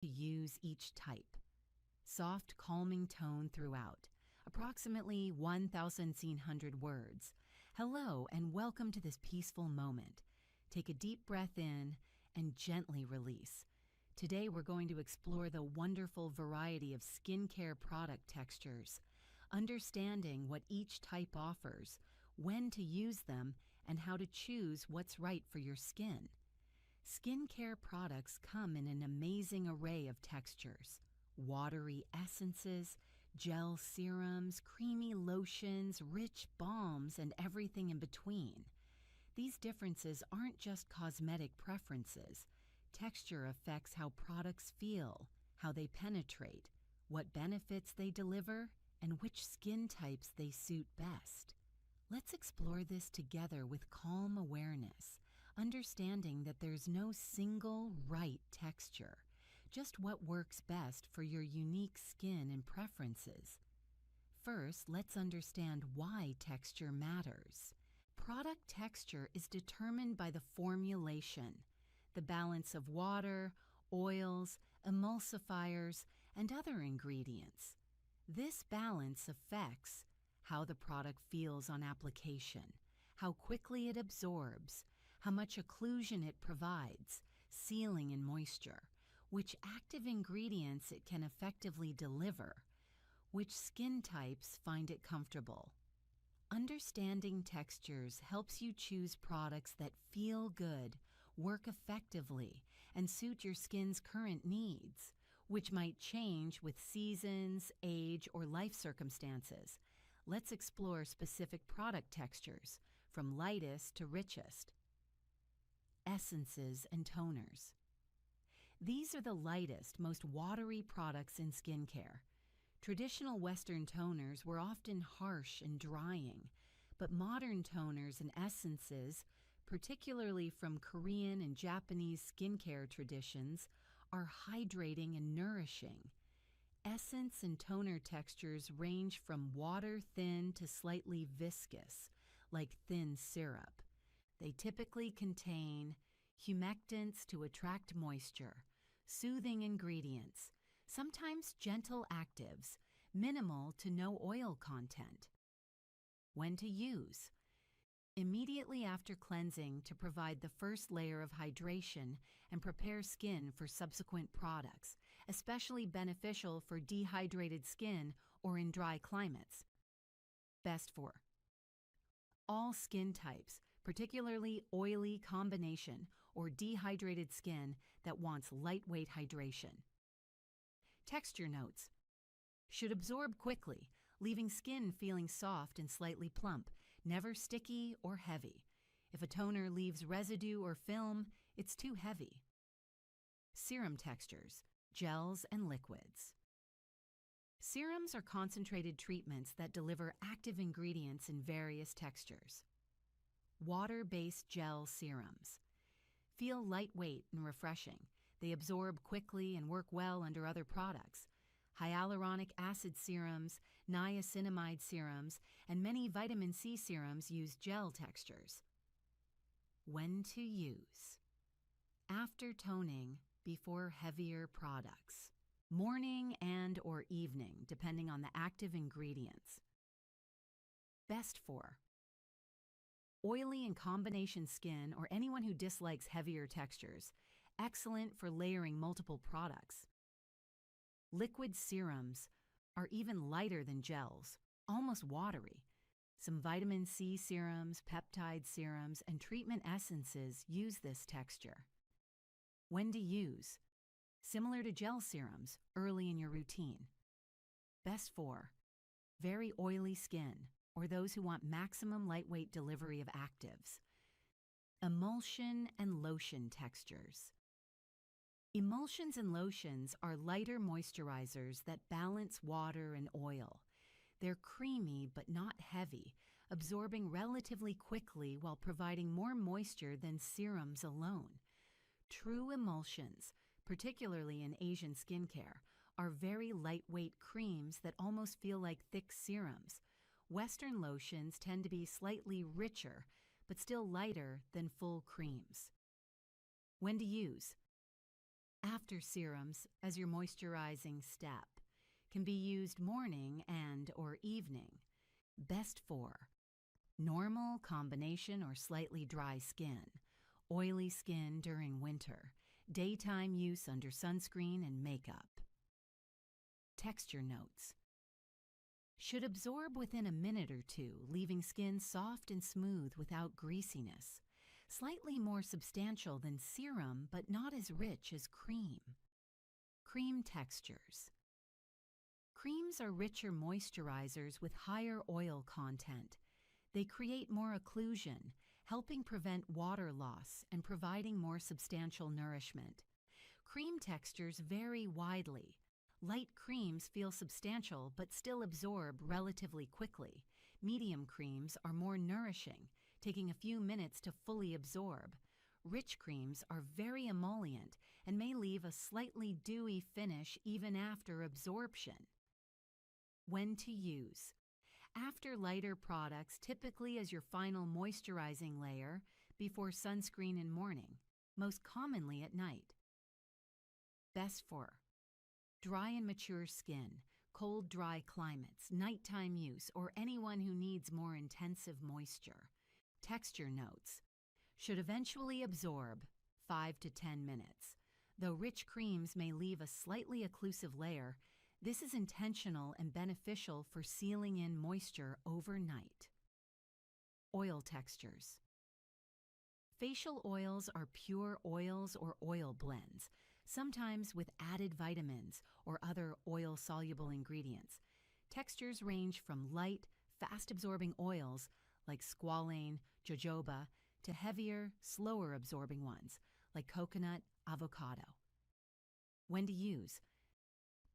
To use each type. Soft, calming tone throughout. Approximately 1,700 words. Hello and welcome to this peaceful moment. Take a deep breath in and gently release. Today we're going to explore the wonderful variety of skincare product textures, understanding what each type offers, when to use them, and how to choose what's right for your skin. Skincare products come in an amazing array of textures. Watery essences, gel serums, creamy lotions, rich balms, and everything in between. These differences aren't just cosmetic preferences. Texture affects how products feel, how they penetrate, what benefits they deliver, and which skin types they suit best. Let's explore this together with calm awareness, understanding that there's no single right texture, just what works best for your unique skin and preferences. First, let's understand why texture matters. Product texture is determined by the formulation, the balance of water, oils, emulsifiers, and other ingredients. This balance affects how the product feels on application, how quickly it absorbs, how much occlusion it provides, sealing and moisture, which active ingredients it can effectively deliver, which skin types find it comfortable. Understanding textures helps you choose products that feel good, work effectively, and suit your skin's current needs, which might change with seasons, age, or life circumstances. Let's explore specific product textures, from lightest to richest. Essences and toners. These are the lightest, most watery products in skincare. Traditional Western toners were often harsh and drying, but modern toners and essences, particularly from Korean and Japanese skincare traditions, are hydrating and nourishing. Essence and toner textures range from water-thin to slightly viscous, like thin syrup. They typically contain humectants to attract moisture, soothing ingredients, sometimes gentle actives, minimal to no oil content. When to use. Immediately after cleansing to provide the first layer of hydration and prepare skin for subsequent products, especially beneficial for dehydrated skin or in dry climates. Best for all skin types, particularly oily combination or dehydrated skin that wants lightweight hydration. Texture notes. Should absorb quickly, leaving skin feeling soft and slightly plump, never sticky or heavy. If a toner leaves residue or film, it's too heavy. Serum textures, gels and liquids. Serums are concentrated treatments that deliver active ingredients in various textures. Water-based gel serums. Feel lightweight and refreshing. They absorb quickly and work well under other products. Hyaluronic acid serums, niacinamide serums, and many vitamin C serums use gel textures. When to use. After toning, before heavier products. Morning and/or evening, depending on the active ingredients. Best for oily and combination skin or anyone who dislikes heavier textures. Excellent for layering multiple products. Liquid serums are even lighter than gels, almost watery. Some vitamin C serums, peptide serums, and treatment essences use this texture. When to use. Similar to gel serums, early in your routine. Best for very oily skin or those who want maximum lightweight delivery of actives. Emulsion and lotion textures. Emulsions and lotions are lighter moisturizers that balance water and oil. They're creamy but not heavy, absorbing relatively quickly while providing more moisture than serums alone. True emulsions, particularly in Asian skincare, are very lightweight creams that almost feel like thick serums. Western lotions tend to be slightly richer, but still lighter than full creams. When to use. After serums as your moisturizing step. Can be used morning and or evening. Best for normal, combination, or slightly dry skin, oily skin during winter, daytime use under sunscreen and makeup. Texture notes. Should absorb within a minute or two, leaving skin soft and smooth without greasiness. Slightly more substantial than serum, but not as rich as cream. Cream textures. Creams are richer moisturizers with higher oil content. They create more occlusion, helping prevent water loss and providing more substantial nourishment. Cream textures vary widely. Light creams feel substantial but still absorb relatively quickly. Medium creams are more nourishing, taking a few minutes to fully absorb. Rich creams are very emollient and may leave a slightly dewy finish even after absorption. When to use. After lighter products, typically as your final moisturizing layer, before sunscreen in morning, most commonly at night. Best for dry and mature skin, cold, dry climates, nighttime use, or anyone who needs more intensive moisture. Texture notes. Should eventually absorb 5 to 10 minutes. Though rich creams may leave a slightly occlusive layer, this is intentional and beneficial for sealing in moisture overnight. Oil textures. Facial oils are pure oils or oil blends, sometimes with added vitamins or other oil-soluble ingredients. Textures range from light, fast-absorbing oils like squalane, jojoba, to heavier, slower-absorbing ones like coconut, avocado. When to use.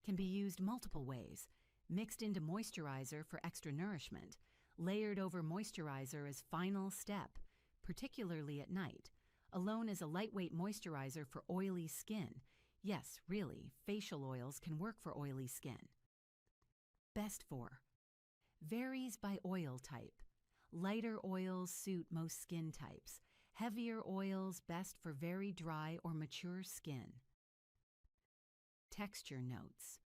Can be used multiple ways. Mixed into moisturizer for extra nourishment, layered over moisturizer as final step, particularly at night, alone as a lightweight moisturizer for oily skin. Yes, really, facial oils can work for oily skin. Best for. Varies by oil type. Lighter oils suit most skin types. Heavier oils best for very dry or mature skin. Texture notes.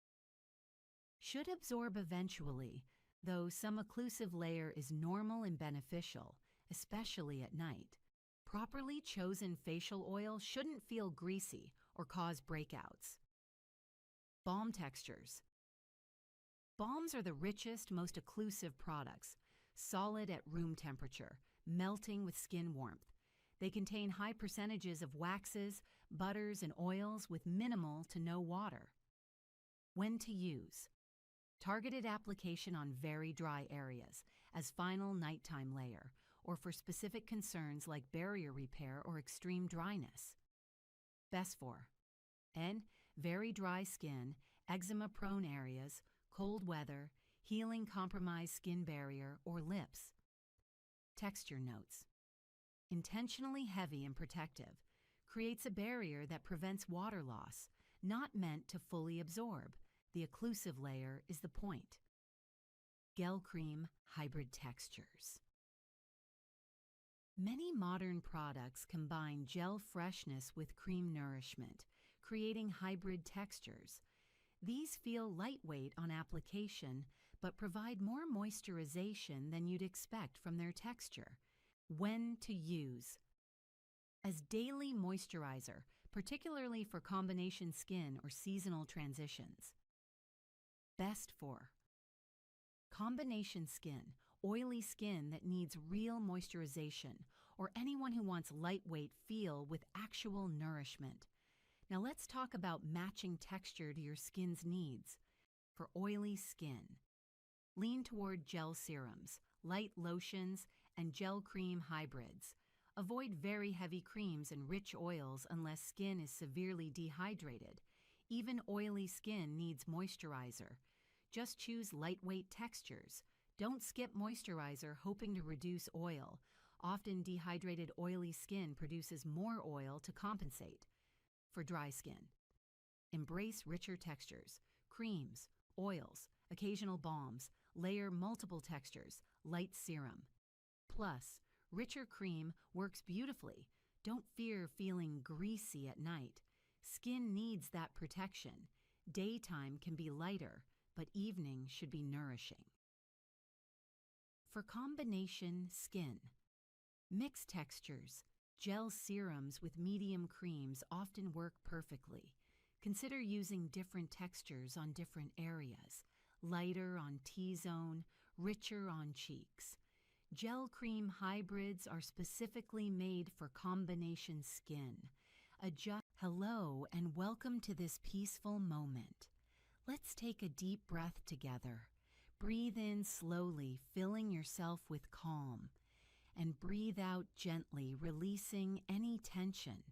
Should absorb eventually, though some occlusive layer is normal and beneficial, especially at night. Properly chosen facial oil shouldn't feel greasy or cause breakouts. Balm textures. Balms are the richest, most occlusive products, solid at room temperature, melting with skin warmth. They contain high percentages of waxes, butters, and oils with minimal to no water. When to use. Targeted application on very dry areas as final nighttime layer or for specific concerns like barrier repair or extreme dryness. Best for N. Very dry skin, eczema-prone areas, cold weather, healing compromised skin barrier, or lips. Texture notes. Intentionally heavy and protective. Creates a barrier that prevents water loss, not meant to fully absorb. The occlusive layer is the point. Gel cream hybrid textures. Many modern products combine gel freshness with cream nourishment, creating hybrid textures. These feel lightweight on application, but provide more moisturization than you'd expect from their texture. When to use. As daily moisturizer, particularly for combination skin or seasonal transitions. Best for combination skin, oily skin that needs real moisturization, or anyone who wants lightweight feel with actual nourishment. Now let's talk about matching texture to your skin's needs. For oily skin, lean toward gel serums, light lotions, and gel cream hybrids. Avoid very heavy creams and rich oils unless skin is severely dehydrated. Even oily skin needs moisturizer. Just choose lightweight textures. Don't skip moisturizer hoping to reduce oil. Often dehydrated oily skin produces more oil to compensate. For dry skin, embrace richer textures, creams, oils, occasional balms, layer multiple textures, light serum. Plus, richer cream works beautifully. Don't fear feeling greasy at night. Skin needs that protection. Daytime can be lighter, but evening should be nourishing. For combination skin, mixed textures, gel serums with medium creams often work perfectly. Consider using different textures on different areas, lighter on T-zone, richer on cheeks. Gel cream hybrids are specifically made for combination skin. Hello and welcome to this peaceful moment. Let's take a deep breath together. Breathe in slowly, filling yourself with calm, and breathe out gently, releasing any tension.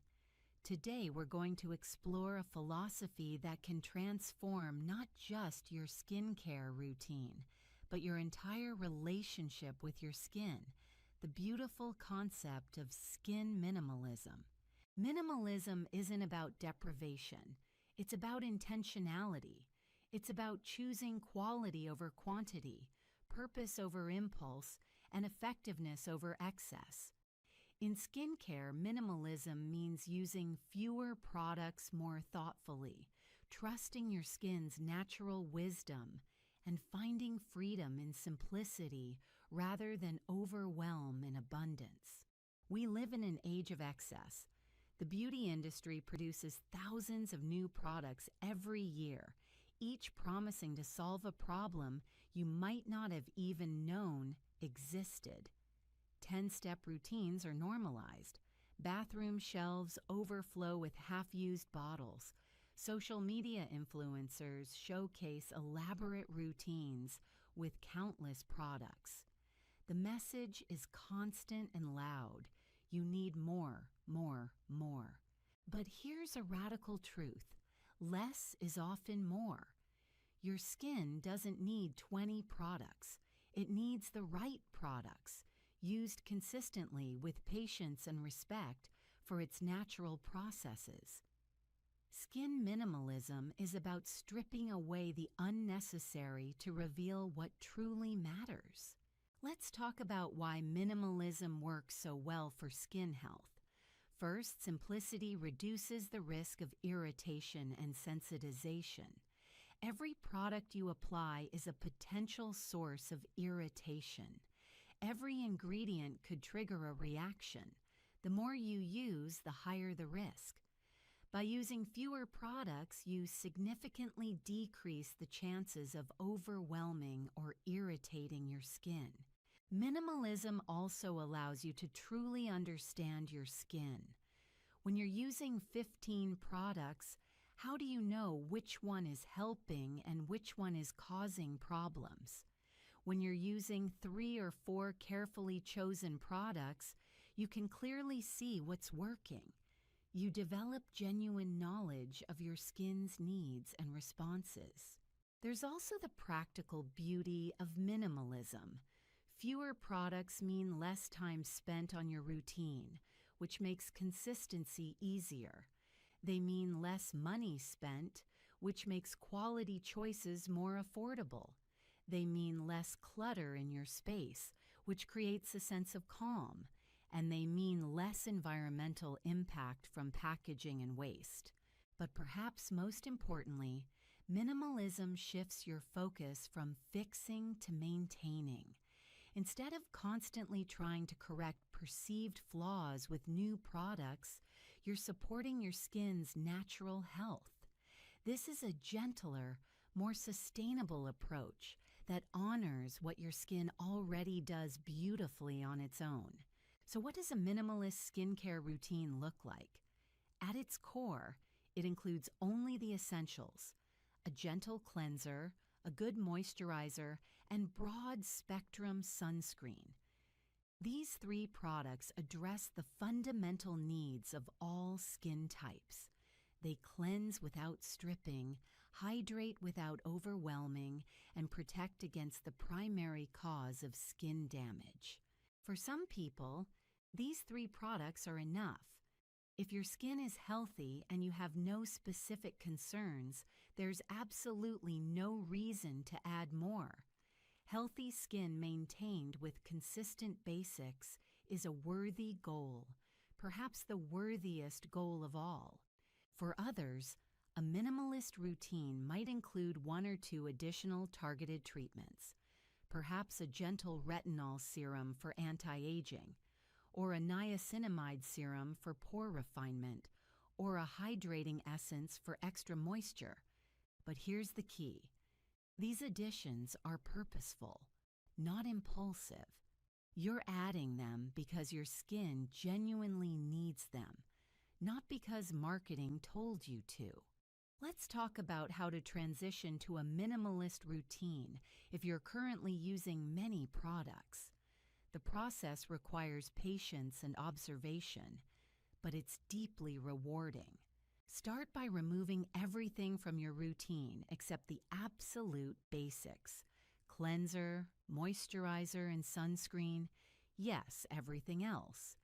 Today we're going to explore a philosophy that can transform not just your skincare routine, but your entire relationship with your skin, the beautiful concept of skin minimalism. Minimalism isn't about deprivation. It's about intentionality. It's about choosing quality over quantity, purpose over impulse, and effectiveness over excess. In skincare, minimalism means using fewer products more thoughtfully, trusting your skin's natural wisdom, and finding freedom in simplicity rather than overwhelm in abundance. We live in an age of excess. The beauty industry produces thousands of new products every year, each promising to solve a problem you might not have even known existed. 10-step routines are normalized. Bathroom shelves overflow with half-used bottles. Social media influencers showcase elaborate routines with countless products. The message is constant and loud. You need more, more, more. But here's a radical truth. Less is often more. Your skin doesn't need 20 products. It needs the right products, used consistently with patience and respect for its natural processes. Skin minimalism is about stripping away the unnecessary to reveal what truly matters. Let's talk about why minimalism works so well for skin health. First, simplicity reduces the risk of irritation and sensitization. Every product you apply is a potential source of irritation. Every ingredient could trigger a reaction. The more you use, the higher the risk. By using fewer products, you significantly decrease the chances of overwhelming or irritating your skin. Minimalism also allows you to truly understand your skin. When you're using 15 products, how do you know which one is helping and which one is causing problems? When you're using 3 or 4 carefully chosen products, you can clearly see what's working. You develop genuine knowledge of your skin's needs and responses. There's also the practical beauty of minimalism. Fewer products mean less time spent on your routine, which makes consistency easier. They mean less money spent, which makes quality choices more affordable. They mean less clutter in your space, which creates a sense of calm. And they mean less environmental impact from packaging and waste. But perhaps most importantly, minimalism shifts your focus from fixing to maintaining. Instead of constantly trying to correct perceived flaws with new products, you're supporting your skin's natural health. This is a gentler, more sustainable approach that honors what your skin already does beautifully on its own. So what does a minimalist skincare routine look like? At its core, it includes only the essentials: a gentle cleanser, a good moisturizer, and broad-spectrum sunscreen. These 3 products address the fundamental needs of all skin types. They cleanse without stripping, hydrate without overwhelming, and protect against the primary cause of skin damage. For some people, these 3 products are enough. If your skin is healthy and you have no specific concerns, there's absolutely no reason to add more. Healthy skin maintained with consistent basics is a worthy goal, perhaps the worthiest goal of all. For others, a minimalist routine might include one or two additional targeted treatments, perhaps a gentle retinol serum for anti-aging, or a niacinamide serum for pore refinement, or a hydrating essence for extra moisture. But here's the key. These additions are purposeful, not impulsive. You're adding them because your skin genuinely needs them, not because marketing told you to. Let's talk about how to transition to a minimalist routine if you're currently using many products. The process requires patience and observation, but it's deeply rewarding. Start by removing everything from your routine except the absolute basics: cleanser, moisturizer, and sunscreen. Yes, everything else.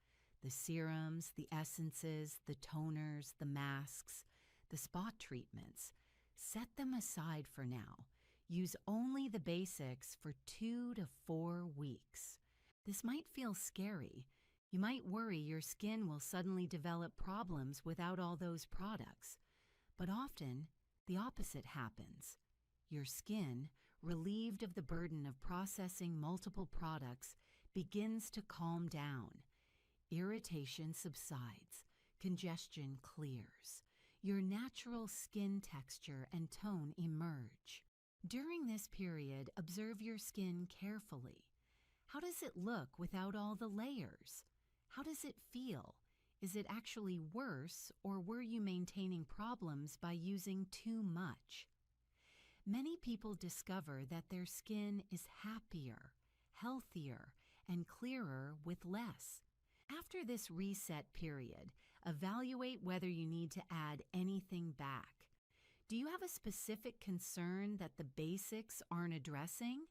The serums, the essences, the toners, the masks, the spot treatments. Set them aside for now. Use only the basics for 2 to 4 weeks. This might feel scary. You might worry your skin will suddenly develop problems without all those products. But often, the opposite happens. Your skin, relieved of the burden of processing multiple products, begins to calm down. Irritation subsides. Congestion clears. Your natural skin texture and tone emerge. During this period, observe your skin carefully. How does it look without all the layers? How does it feel? Is it actually worse, or were you maintaining problems by using too much? Many people discover that their skin is happier, healthier, and clearer with less. After this reset period, evaluate whether you need to add anything back. Do you have a specific concern that the basics aren't addressing?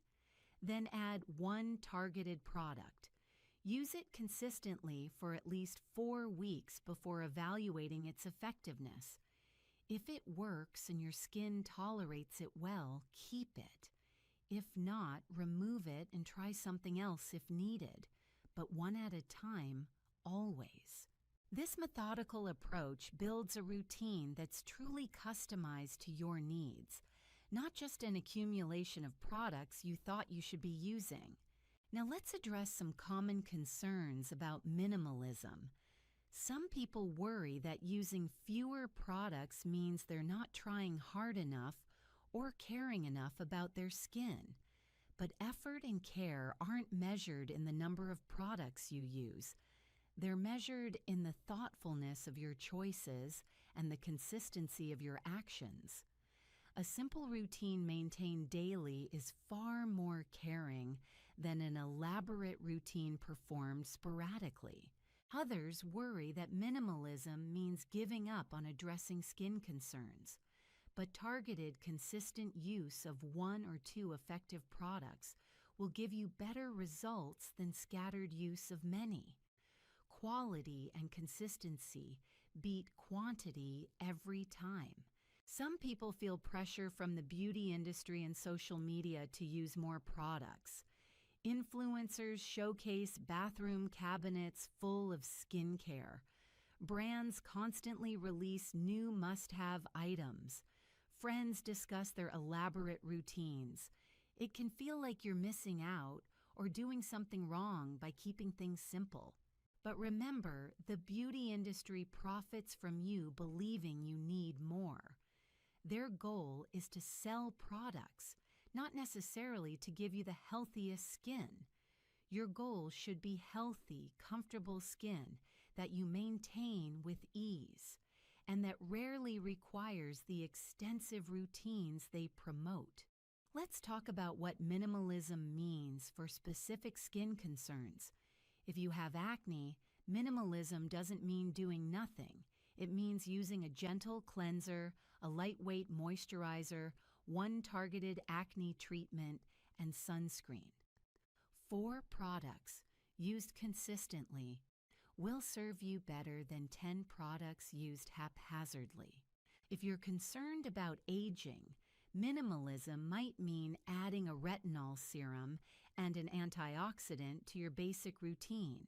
Then add one targeted product. Use it consistently for at least 4 weeks before evaluating its effectiveness. If it works and your skin tolerates it well, keep it. If not, remove it and try something else if needed, but one at a time, always. This methodical approach builds a routine that's truly customized to your needs, not just an accumulation of products you thought you should be using. Now let's address some common concerns about minimalism. Some people worry that using fewer products means they're not trying hard enough or caring enough about their skin. But effort and care aren't measured in the number of products you use. They're measured in the thoughtfulness of your choices and the consistency of your actions. A simple routine maintained daily is far more caring than an elaborate routine performed sporadically. Others worry that minimalism means giving up on addressing skin concerns, but targeted, consistent use of 1 or 2 effective products will give you better results than scattered use of many. Quality and consistency beat quantity every time. Some people feel pressure from the beauty industry and social media to use more products. Influencers showcase bathroom cabinets full of skincare. Brands constantly release new must-have items. Friends discuss their elaborate routines. It can feel like you're missing out or doing something wrong by keeping things simple. But remember, the beauty industry profits from you believing you need more. Their goal is to sell products, not necessarily to give you the healthiest skin. Your goal should be healthy, comfortable skin that you maintain with ease, and that rarely requires the extensive routines they promote. Let's talk about what minimalism means for specific skin concerns. If you have acne, minimalism doesn't mean doing nothing. It means using a gentle cleanser, a lightweight moisturizer, 1 targeted acne treatment, and sunscreen. 4 products used consistently will serve you better than 10 products used haphazardly. If you're concerned about aging, minimalism might mean adding a retinol serum and an antioxidant to your basic routine.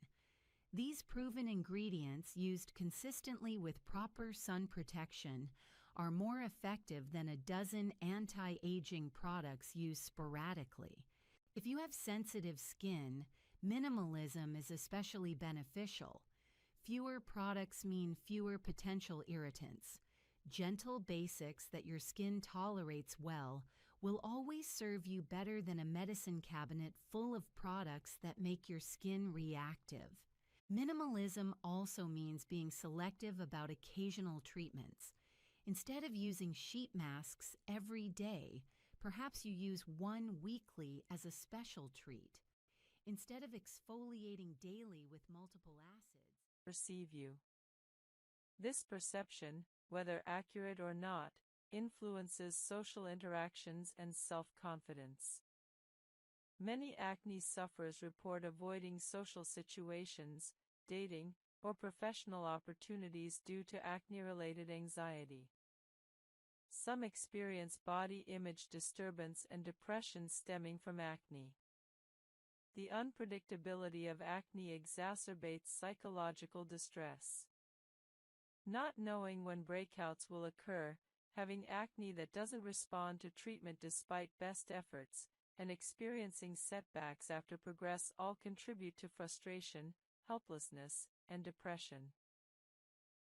These proven ingredients, used consistently with proper sun protection, are more effective than a dozen anti-aging products used sporadically. If you have sensitive skin, minimalism is especially beneficial. Fewer products mean fewer potential irritants. Gentle basics that your skin tolerates well will always serve you better than a medicine cabinet full of products that make your skin reactive. Minimalism also means being selective about occasional treatments. Instead of using sheet masks every day, perhaps you use one weekly as a special treat. Instead of exfoliating daily with multiple acids, perceive you. This perception, whether accurate or not, influences social interactions and self-confidence. Many acne sufferers report avoiding social situations, dating, or professional opportunities due to acne-related anxiety. Some experience body image disturbance and depression stemming from acne. The unpredictability of acne exacerbates psychological distress. Not knowing when breakouts will occur, having acne that doesn't respond to treatment despite best efforts, and experiencing setbacks after progress all contribute to frustration, helplessness, and depression.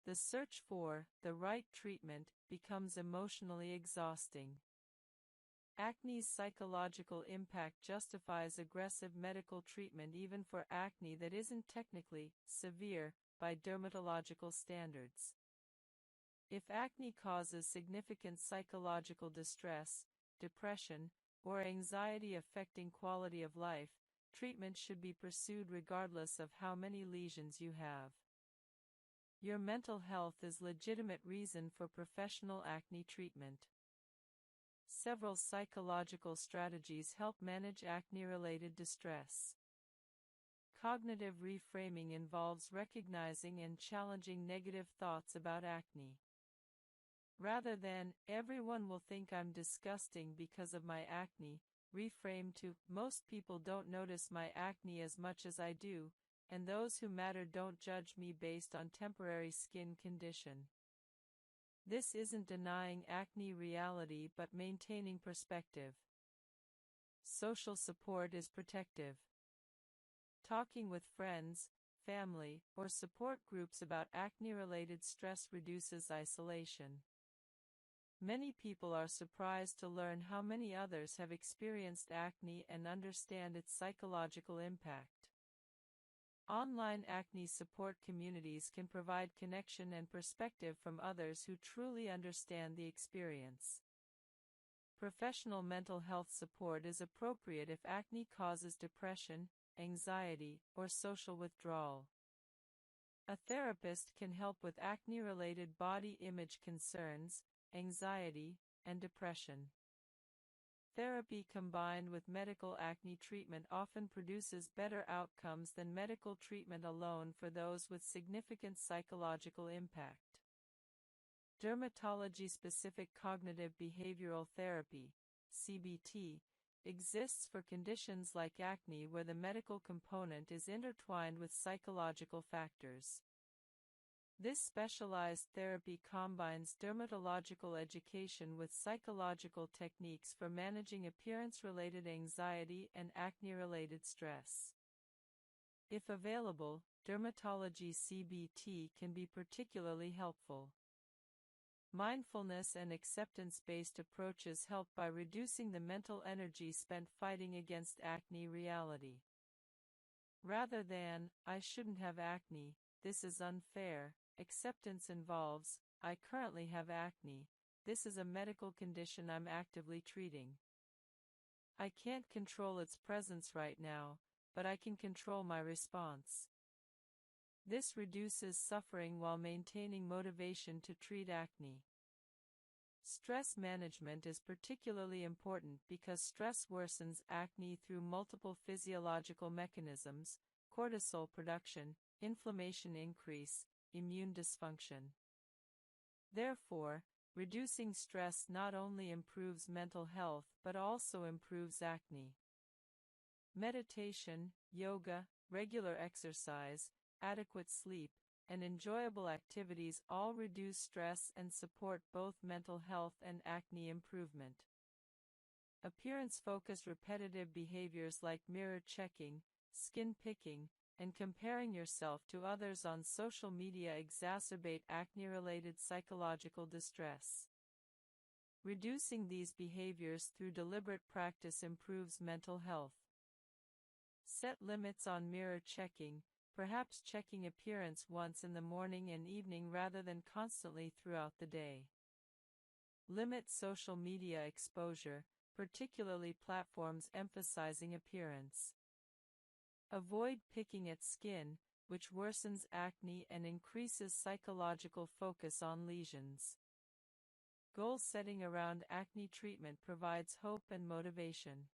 The search for the right treatment becomes emotionally exhausting. Acne's psychological impact justifies aggressive medical treatment even for acne that isn't technically severe by dermatological standards. If acne causes significant psychological distress, depression, or anxiety affecting quality of life, treatment should be pursued regardless of how many lesions you have. Your mental health is a legitimate reason for professional acne treatment. Several psychological strategies help manage acne-related distress. Cognitive reframing involves recognizing and challenging negative thoughts about acne. Rather than, "Everyone will think I'm disgusting because of my acne," reframe to, "Most people don't notice my acne as much as I do, and those who matter don't judge me based on temporary skin condition." This isn't denying acne reality but maintaining perspective. Social support is protective. Talking with friends, family, or support groups about acne-related stress reduces isolation. Many people are surprised to learn how many others have experienced acne and understand its psychological impact. Online acne support communities can provide connection and perspective from others who truly understand the experience. Professional mental health support is appropriate if acne causes depression, anxiety, or social withdrawal. A therapist can help with acne-related body image concerns, anxiety, and depression. Therapy combined with medical acne treatment often produces better outcomes than medical treatment alone for those with significant psychological impact. Dermatology-specific cognitive behavioral therapy, CBT, exists for conditions like acne where the medical component is intertwined with psychological factors. This specialized therapy combines dermatological education with psychological techniques for managing appearance-related anxiety and acne-related stress. If available, dermatology CBT can be particularly helpful. Mindfulness and acceptance-based approaches help by reducing the mental energy spent fighting against acne reality. Rather than, "I shouldn't have acne, this is unfair," acceptance involves, "I currently have acne, this is a medical condition I'm actively treating. I can't control its presence right now, but I can control my response." This reduces suffering while maintaining motivation to treat acne. Stress management is particularly important because stress worsens acne through multiple physiological mechanisms: cortisol production, inflammation increase, immune dysfunction. Therefore, reducing stress not only improves mental health but also improves acne. Meditation, yoga, regular exercise, adequate sleep, and enjoyable activities all reduce stress and support both mental health and acne improvement. Appearance-focused repetitive behaviors like mirror checking, skin picking, and comparing yourself to others on social media exacerbate acne-related psychological distress. Reducing these behaviors through deliberate practice improves mental health. Set limits on mirror checking, perhaps checking appearance once in the morning and evening rather than constantly throughout the day. Limit social media exposure, particularly platforms emphasizing appearance. Avoid picking at skin, which worsens acne and increases psychological focus on lesions. Goal setting around acne treatment provides hope and motivation.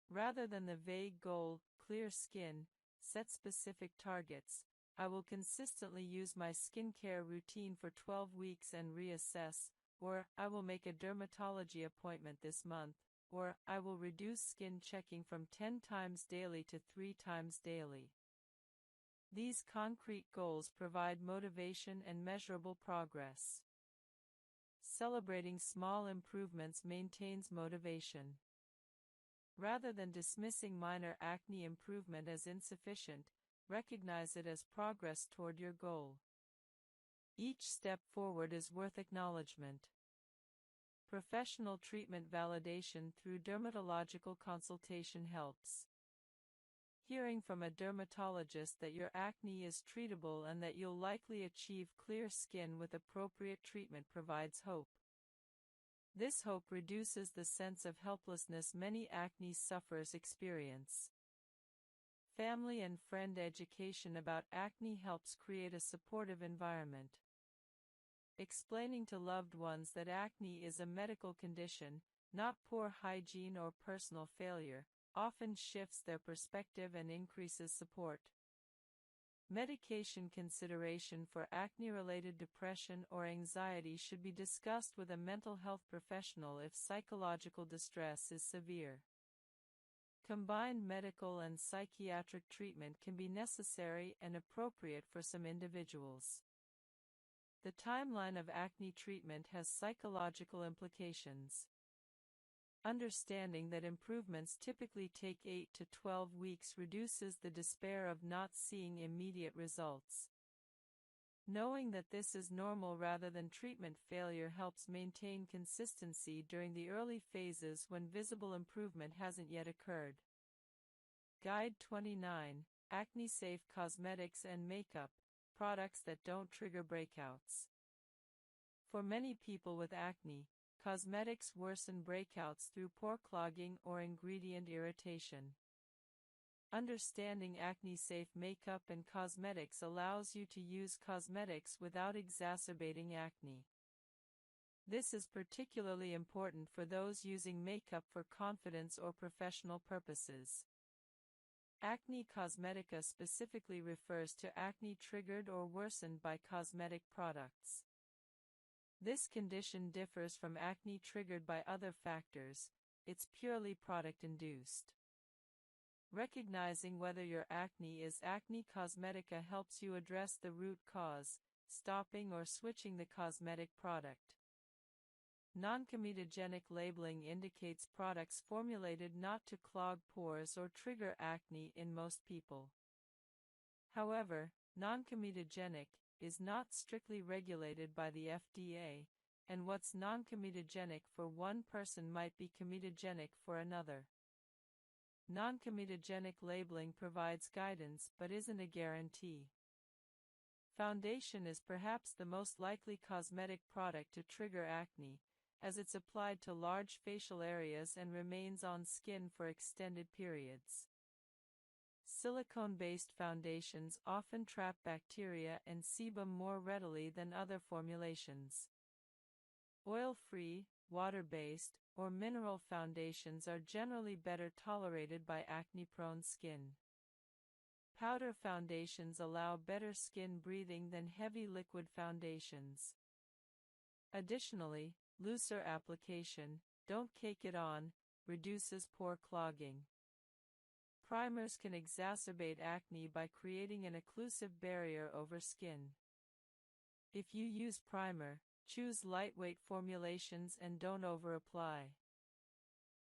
Rather than the vague goal, clear skin, set specific targets. I will consistently use my skincare routine for 12 weeks and reassess, or I will make a dermatology appointment this month, or I will reduce skin checking from 10 times daily to 3 times daily. These concrete goals provide motivation and measurable progress. Celebrating small improvements maintains motivation. Rather than dismissing minor acne improvement as insufficient, recognize it as progress toward your goal. Each step forward is worth acknowledgement. Professional treatment validation through dermatological consultation helps. Hearing from a dermatologist that your acne is treatable and that you'll likely achieve clear skin with appropriate treatment provides hope. This hope reduces the sense of helplessness many acne sufferers experience. Family and friend education about acne helps create a supportive environment. Explaining to loved ones that acne is a medical condition, not poor hygiene or personal failure, often shifts their perspective and increases support. Medication consideration for acne-related depression or anxiety should be discussed with a mental health professional if psychological distress is severe. Combined medical and psychiatric treatment can be necessary and appropriate for some individuals. The timeline of acne treatment has psychological implications. Understanding that improvements typically take 8 to 12 weeks reduces the despair of not seeing immediate results. Knowing that this is normal rather than treatment failure helps maintain consistency during the early phases when visible improvement hasn't yet occurred. Guide 29: Acne-Safe Cosmetics and Makeup, Products that Don't Trigger Breakouts. For many people with acne, cosmetics worsen breakouts through pore clogging or ingredient irritation. Understanding acne-safe makeup and cosmetics allows you to use cosmetics without exacerbating acne. This is particularly important for those using makeup for confidence or professional purposes. Acne cosmetica specifically refers to acne triggered or worsened by cosmetic products. This condition differs from acne triggered by other factors, it's purely product-induced. Recognizing whether your acne is acne cosmetica helps you address the root cause, stopping or switching the cosmetic product. Non-comedogenic labeling indicates products formulated not to clog pores or trigger acne in most people. However, non-comedogenic is not strictly regulated by the FDA, and what's non-comedogenic for one person might be comedogenic for another. Non-comedogenic labeling provides guidance but isn't a guarantee. Foundation is perhaps the most likely cosmetic product to trigger acne, as it's applied to large facial areas and remains on skin for extended periods. Silicone-based foundations often trap bacteria and sebum more readily than other formulations. Oil-free, water-based, or mineral foundations are generally better tolerated by acne-prone skin. Powder foundations allow better skin breathing than heavy liquid foundations. Additionally, looser application, don't cake it on, reduces pore clogging. Primers can exacerbate acne by creating an occlusive barrier over skin. If you use primer, choose lightweight formulations and don't over-apply.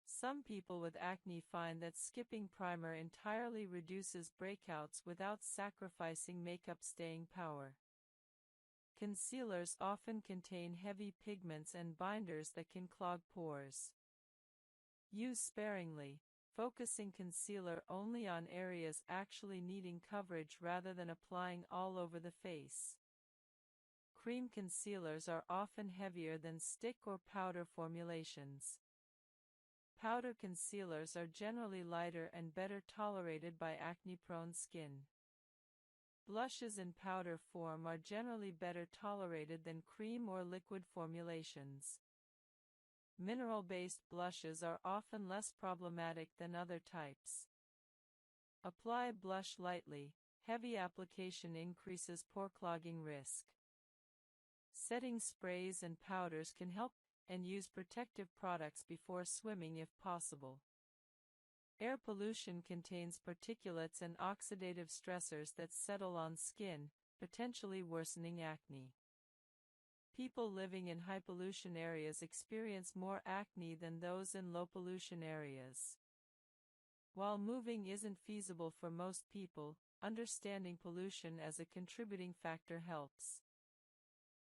Some people with acne find that skipping primer entirely reduces breakouts without sacrificing makeup staying power. Concealers often contain heavy pigments and binders that can clog pores. Use sparingly, focusing concealer only on areas actually needing coverage rather than applying all over the face. Cream concealers are often heavier than stick or powder formulations. Powder concealers are generally lighter and better tolerated by acne-prone skin. Blushes in powder form are generally better tolerated than cream or liquid formulations. Mineral-based blushes are often less problematic than other types. Apply blush lightly. Heavy application increases pore clogging risk. Setting sprays and powders can help, and use protective products before swimming if possible. Air pollution contains particulates and oxidative stressors that settle on skin, potentially worsening acne. People living in high pollution areas experience more acne than those in low pollution areas. While moving isn't feasible for most people, understanding pollution as a contributing factor helps.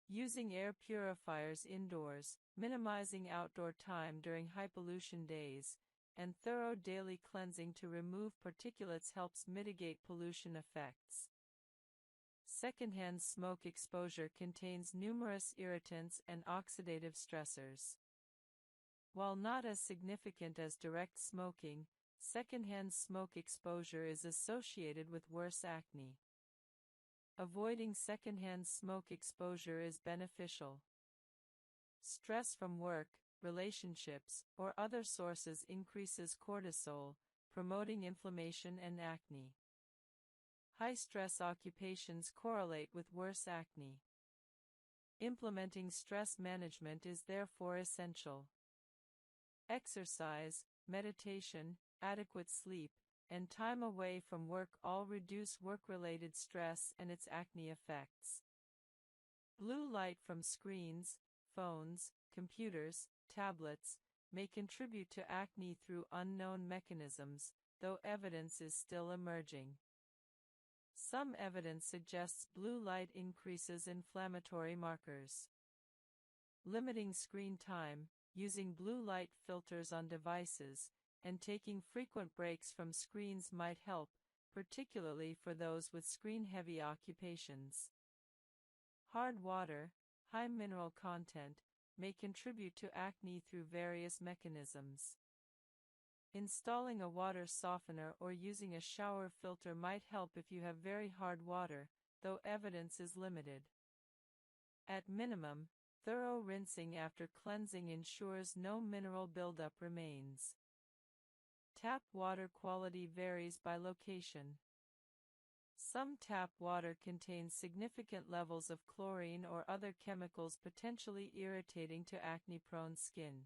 Using air purifiers indoors, minimizing outdoor time during high pollution days, and thorough daily cleansing to remove particulates helps mitigate pollution effects. Secondhand smoke exposure contains numerous irritants and oxidative stressors. While not as significant as direct smoking, secondhand smoke exposure is associated with worse acne. Avoiding secondhand smoke exposure is beneficial. Stress from work, relationships, or other sources increases cortisol, promoting inflammation and acne. High-stress occupations correlate with worse acne. Implementing stress management is therefore essential. Exercise, meditation, adequate sleep, and time away from work all reduce work-related stress and its acne effects. Blue light from screens, phones, computers, tablets, may contribute to acne through unknown mechanisms, though evidence is still emerging. Some evidence suggests blue light increases inflammatory markers. Limiting screen time, using blue light filters on devices, and taking frequent breaks from screens might help, particularly for those with screen-heavy occupations. Hard water, high mineral content, may contribute to acne through various mechanisms. Installing a water softener or using a shower filter might help if you have very hard water, though evidence is limited. At minimum, thorough rinsing after cleansing ensures no mineral buildup remains. Tap water quality varies by location. Some tap water contains significant levels of chlorine or other chemicals potentially irritating to acne-prone skin.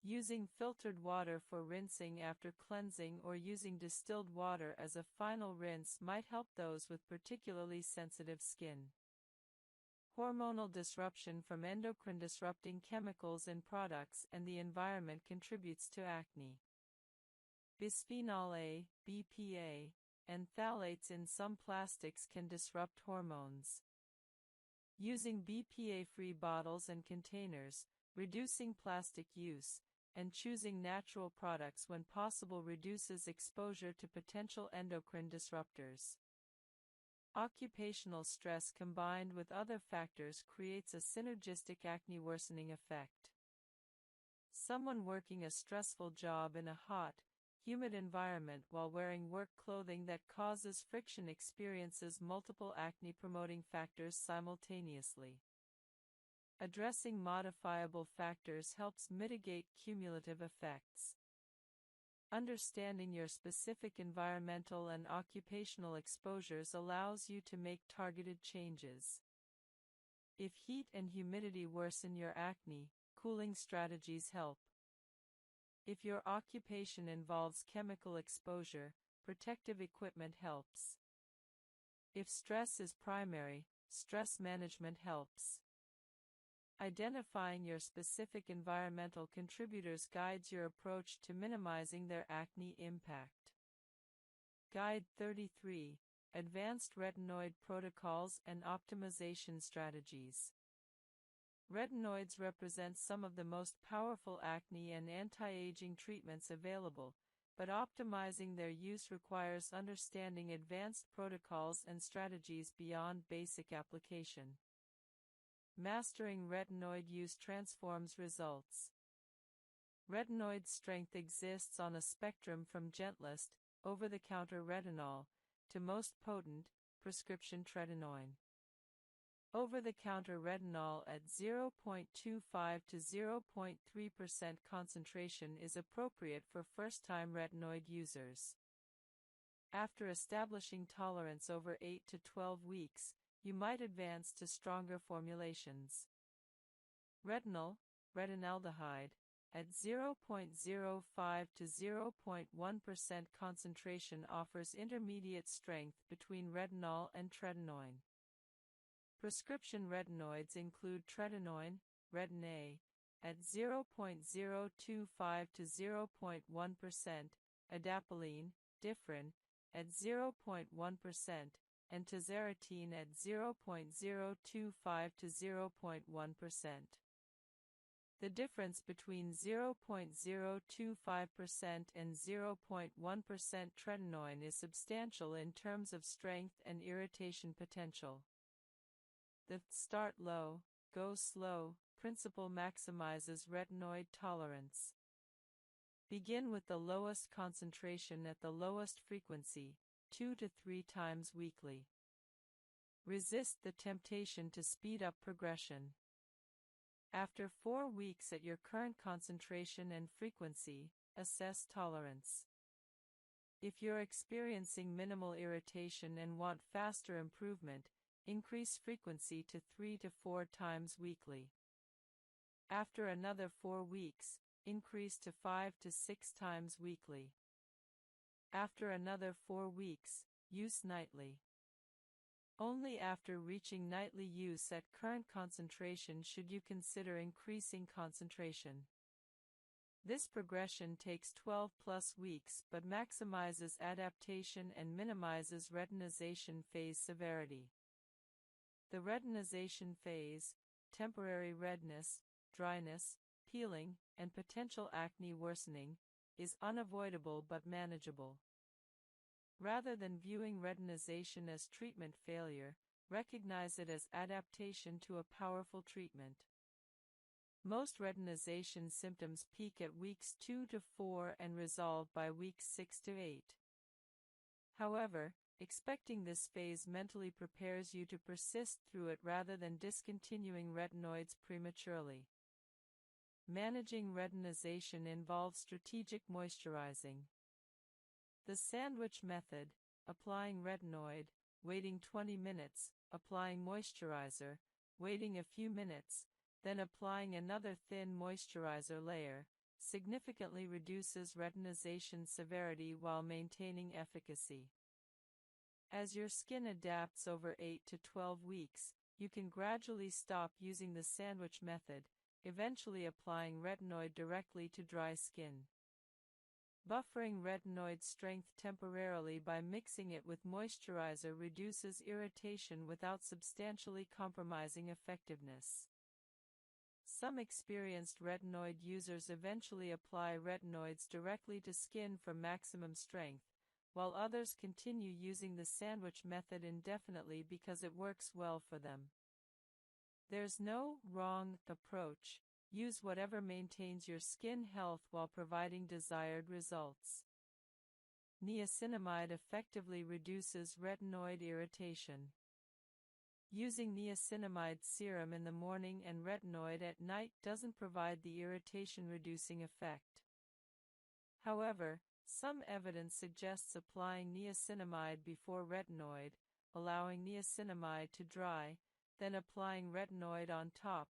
Using filtered water for rinsing after cleansing or using distilled water as a final rinse might help those with particularly sensitive skin. Hormonal disruption from endocrine-disrupting chemicals in products and the environment contributes to acne. Bisphenol A, BPA, and phthalates in some plastics can disrupt hormones. Using BPA-free bottles and containers, reducing plastic use, and choosing natural products when possible reduces exposure to potential endocrine disruptors. Occupational stress combined with other factors creates a synergistic acne worsening effect. Someone working a stressful job in a hot, humid environment while wearing work clothing that causes friction experiences multiple acne-promoting factors simultaneously. Addressing modifiable factors helps mitigate cumulative effects. Understanding your specific environmental and occupational exposures allows you to make targeted changes. If heat and humidity worsen your acne, cooling strategies help. If your occupation involves chemical exposure, protective equipment helps. If stress is primary, stress management helps. Identifying your specific environmental contributors guides your approach to minimizing their acne impact. Guide 33: Advanced Retinoid Protocols and Optimization Strategies. Retinoids represent some of the most powerful acne and anti-aging treatments available, but optimizing their use requires understanding advanced protocols and strategies beyond basic application. Mastering retinoid use transforms results. Retinoid strength exists on a spectrum from gentlest, over-the-counter retinol, to most potent, prescription tretinoin. Over-the-counter retinol at 0.25 to 0.3% concentration is appropriate for first-time retinoid users. After establishing tolerance over 8 to 12 weeks, you might advance to stronger formulations. Retinol, retinaldehyde, at 0.05 to 0.1% concentration offers intermediate strength between retinol and tretinoin. Prescription retinoids include tretinoin, Retin-A, at 0.025 to 0.1%, adapalene, Differin, at 0.1%, and tazarotene at 0.025 to 0.1%. The difference between 0.025% and 0.1% tretinoin is substantial in terms of strength and irritation potential. The start low, go slow principle maximizes retinoid tolerance. Begin with the lowest concentration at the lowest frequency, 2 to 3 times weekly. Resist the temptation to speed up progression. After 4 weeks at your current concentration and frequency, assess tolerance. If you're experiencing minimal irritation and want faster improvement, increase frequency to 3 to 4 times weekly. After another 4 weeks, increase to 5 to 6 times weekly. After another 4 weeks, use nightly. Only after reaching nightly use at current concentration should you consider increasing concentration. This progression takes 12+ weeks but maximizes adaptation and minimizes retinization phase severity. The retinization phase, temporary redness, dryness, peeling, and potential acne worsening, is unavoidable but manageable. Rather than viewing retinization as treatment failure, recognize it as adaptation to a powerful treatment. Most retinization symptoms peak at weeks 2 to 4 and resolve by weeks 6 to 8. However, expecting this phase mentally prepares you to persist through it rather than discontinuing retinoids prematurely. Managing retinization involves strategic moisturizing. The sandwich method, applying retinoid, waiting 20 minutes, applying moisturizer, waiting a few minutes, then applying another thin moisturizer layer, significantly reduces retinization severity while maintaining efficacy. As your skin adapts over 8 to 12 weeks, you can gradually stop using the sandwich method, eventually applying retinoid directly to dry skin. Buffering retinoid strength temporarily by mixing it with moisturizer reduces irritation without substantially compromising effectiveness. Some experienced retinoid users eventually apply retinoids directly to skin for maximum strength, while others continue using the sandwich method indefinitely because it works well for them. There's no wrong approach. Use whatever maintains your skin health while providing desired results. Niacinamide effectively reduces retinoid irritation. Using niacinamide serum in the morning and retinoid at night doesn't provide the irritation-reducing effect. However, some evidence suggests applying niacinamide before retinoid, allowing niacinamide to dry, then applying retinoid on top,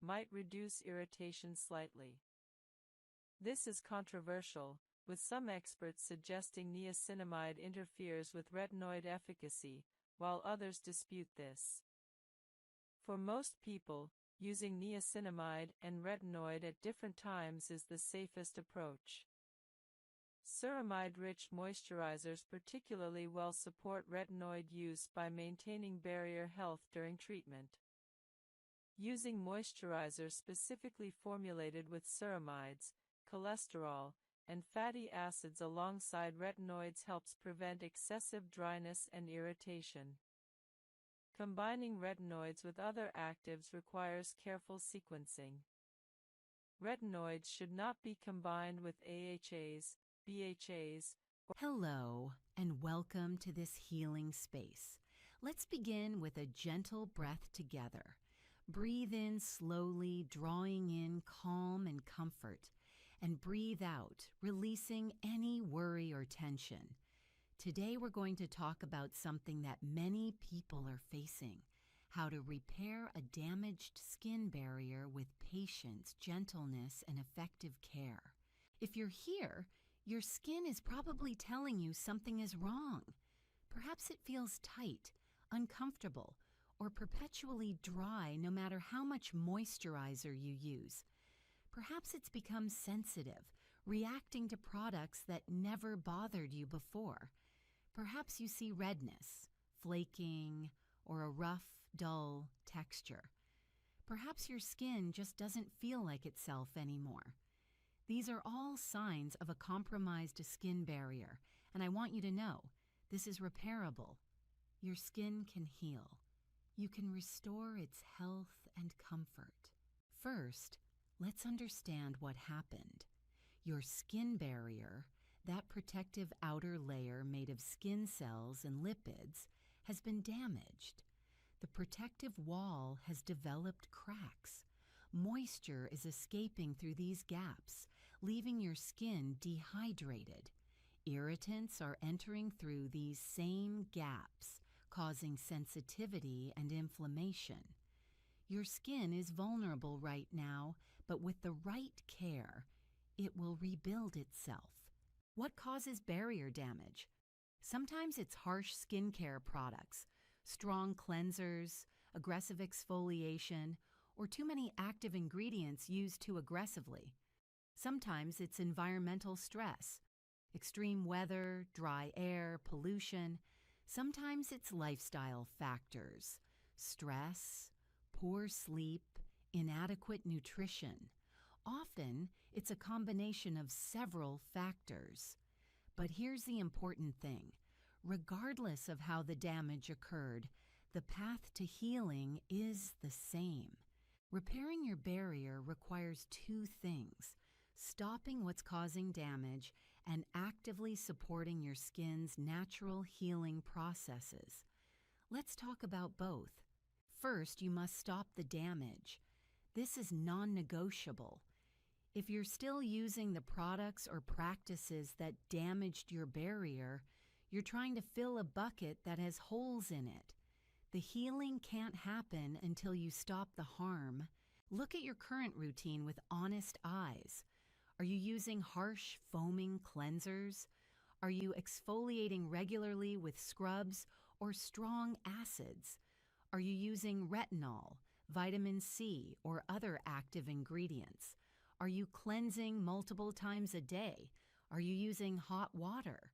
might reduce irritation slightly. This is controversial, with some experts suggesting niacinamide interferes with retinoid efficacy, while others dispute this. For most people, using niacinamide and retinoid at different times is the safest approach. Ceramide-rich moisturizers particularly well support retinoid use by maintaining barrier health during treatment. Using moisturizers specifically formulated with ceramides, cholesterol, and fatty acids alongside retinoids helps prevent excessive dryness and irritation. Combining retinoids with other actives requires careful sequencing. Retinoids should not be combined with AHAs, BHAs. Hello, and welcome to this healing space. Let's begin with a gentle breath together. Breathe in slowly, drawing in calm and comfort, and breathe out, releasing any worry or tension. Today we're going to talk about something that many people are facing: how to repair a damaged skin barrier with patience, gentleness, and effective care. If you're here, your skin is probably telling you something is wrong. Perhaps it feels tight, uncomfortable, or perpetually dry no matter how much moisturizer you use. Perhaps it's become sensitive, reacting to products that never bothered you before. Perhaps you see redness, flaking, or a rough, dull texture. Perhaps your skin just doesn't feel like itself anymore. These are all signs of a compromised skin barrier, and I want you to know, this is repairable. Your skin can heal. You can restore its health and comfort. First, let's understand what happened. Your skin barrier, that protective outer layer made of skin cells and lipids, has been damaged. The protective wall has developed cracks. Moisture is escaping through these gaps, leaving your skin dehydrated. Irritants are entering through these same gaps, causing sensitivity and inflammation. Your skin is vulnerable right now, but with the right care, it will rebuild itself. What causes barrier damage? Sometimes it's harsh skincare products, strong cleansers, aggressive exfoliation, or too many active ingredients used too aggressively. Sometimes it's environmental stress, extreme weather, dry air, pollution. Sometimes it's lifestyle factors, stress, poor sleep, inadequate nutrition. Often, it's a combination of several factors. But here's the important thing. Regardless of how the damage occurred, the path to healing is the same. Repairing your barrier requires two things: stopping what's causing damage and actively supporting your skin's natural healing processes. Let's talk about both. First, you must stop the damage. This is non-negotiable. If you're still using the products or practices that damaged your barrier, you're trying to fill a bucket that has holes in it. The healing can't happen until you stop the harm. Look at your current routine with honest eyes. Are you using harsh, foaming cleansers? Are you exfoliating regularly with scrubs or strong acids? Are you using retinol, vitamin C, or other active ingredients? Are you cleansing multiple times a day? Are you using hot water?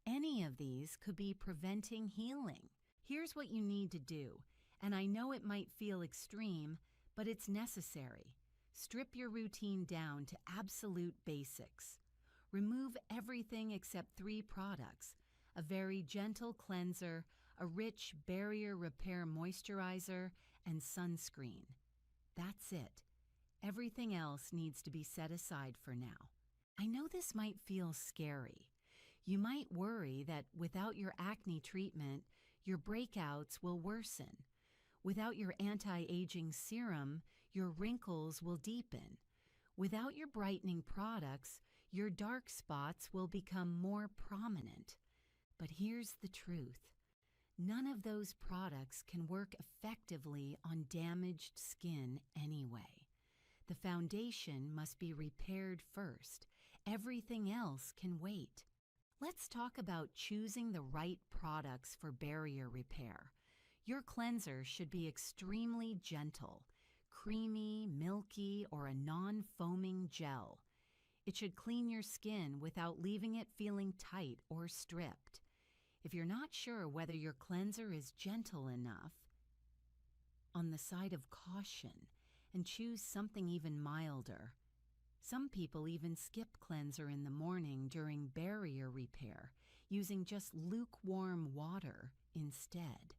Any of these could be preventing healing. Here's what you need to do, and I know it might feel extreme, but it's necessary. Strip your routine down to absolute basics. Remove everything except 3 products: a very gentle cleanser, a rich barrier repair moisturizer, and sunscreen. That's it. Everything else needs to be set aside for now. I know this might feel scary. You might worry that without your acne treatment, your breakouts will worsen. Without your anti-aging serum, your wrinkles will deepen. Without your brightening products, your dark spots will become more prominent. But here's the truth. None of those products can work effectively on damaged skin anyway. The foundation must be repaired first, Everything else can wait. Let's talk about choosing the right products for barrier repair. Your cleanser should be extremely gentle, creamy, milky, or a non-foaming gel. It should clean your skin without leaving it feeling tight or stripped. If you're not sure whether your cleanser is gentle enough, on the side of caution and choose something even milder. Some people even skip cleanser in the morning during barrier repair, using just lukewarm water instead.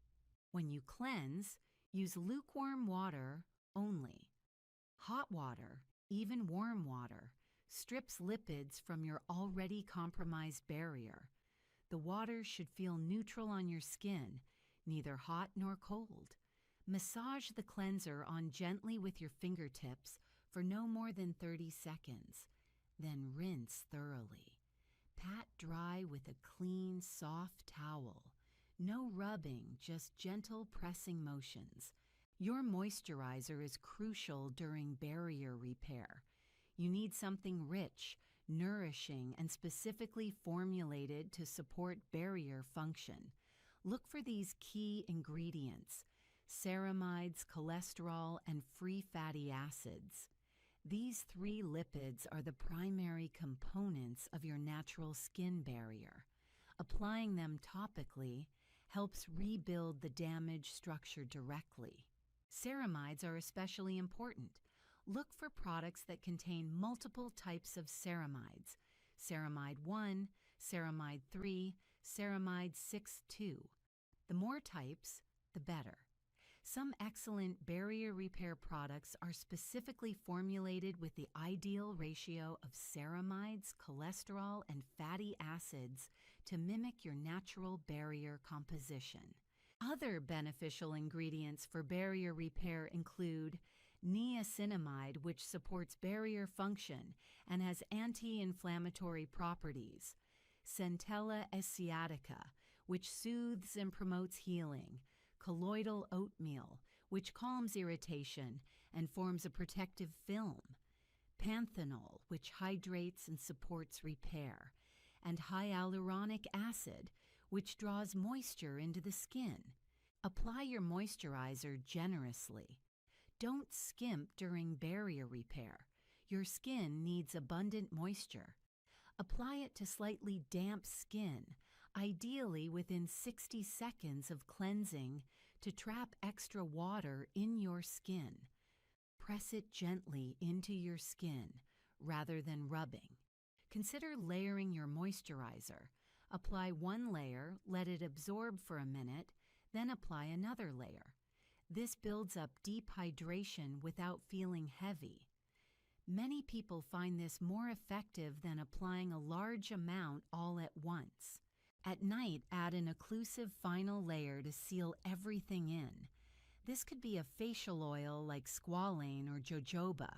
When you cleanse, use lukewarm water only. Hot water, even warm water, strips lipids from your already compromised barrier. The water should feel neutral on your skin, neither hot nor cold. Massage the cleanser on gently with your fingertips for no more than 30 seconds. Then rinse thoroughly. Pat dry with a clean, soft towel. No rubbing, just gentle pressing motions. Your moisturizer is crucial during barrier repair. You need something rich, nourishing, and specifically formulated to support barrier function. Look for these key ingredients: ceramides, cholesterol, and free fatty acids. These 3 lipids are the primary components of your natural skin barrier. Applying them topically helps rebuild the damaged structure directly. Ceramides are especially important. Look for products that contain multiple types of ceramides: ceramide 1, ceramide 3, ceramide 6-2. The more types, the better. Some excellent barrier repair products are specifically formulated with the ideal ratio of ceramides, cholesterol, and fatty acids to mimic your natural barrier composition. Other beneficial ingredients for barrier repair include niacinamide, which supports barrier function and has anti-inflammatory properties; Centella asiatica, which soothes and promotes healing; colloidal oatmeal, which calms irritation and forms a protective film; panthenol, which hydrates and supports repair; and hyaluronic acid, which draws moisture into the skin. Apply your moisturizer generously. Don't skimp during barrier repair. Your skin needs abundant moisture. Apply it to slightly damp skin, ideally within 60 seconds of cleansing, to trap extra water in your skin. Press it gently into your skin rather than rubbing. Consider layering your moisturizer. Apply 1 layer, let it absorb for a minute, then apply another layer. This builds up deep hydration without feeling heavy. Many people find this more effective than applying a large amount all at once. At night, add an occlusive final layer to seal everything in. This could be a facial oil like squalane or jojoba,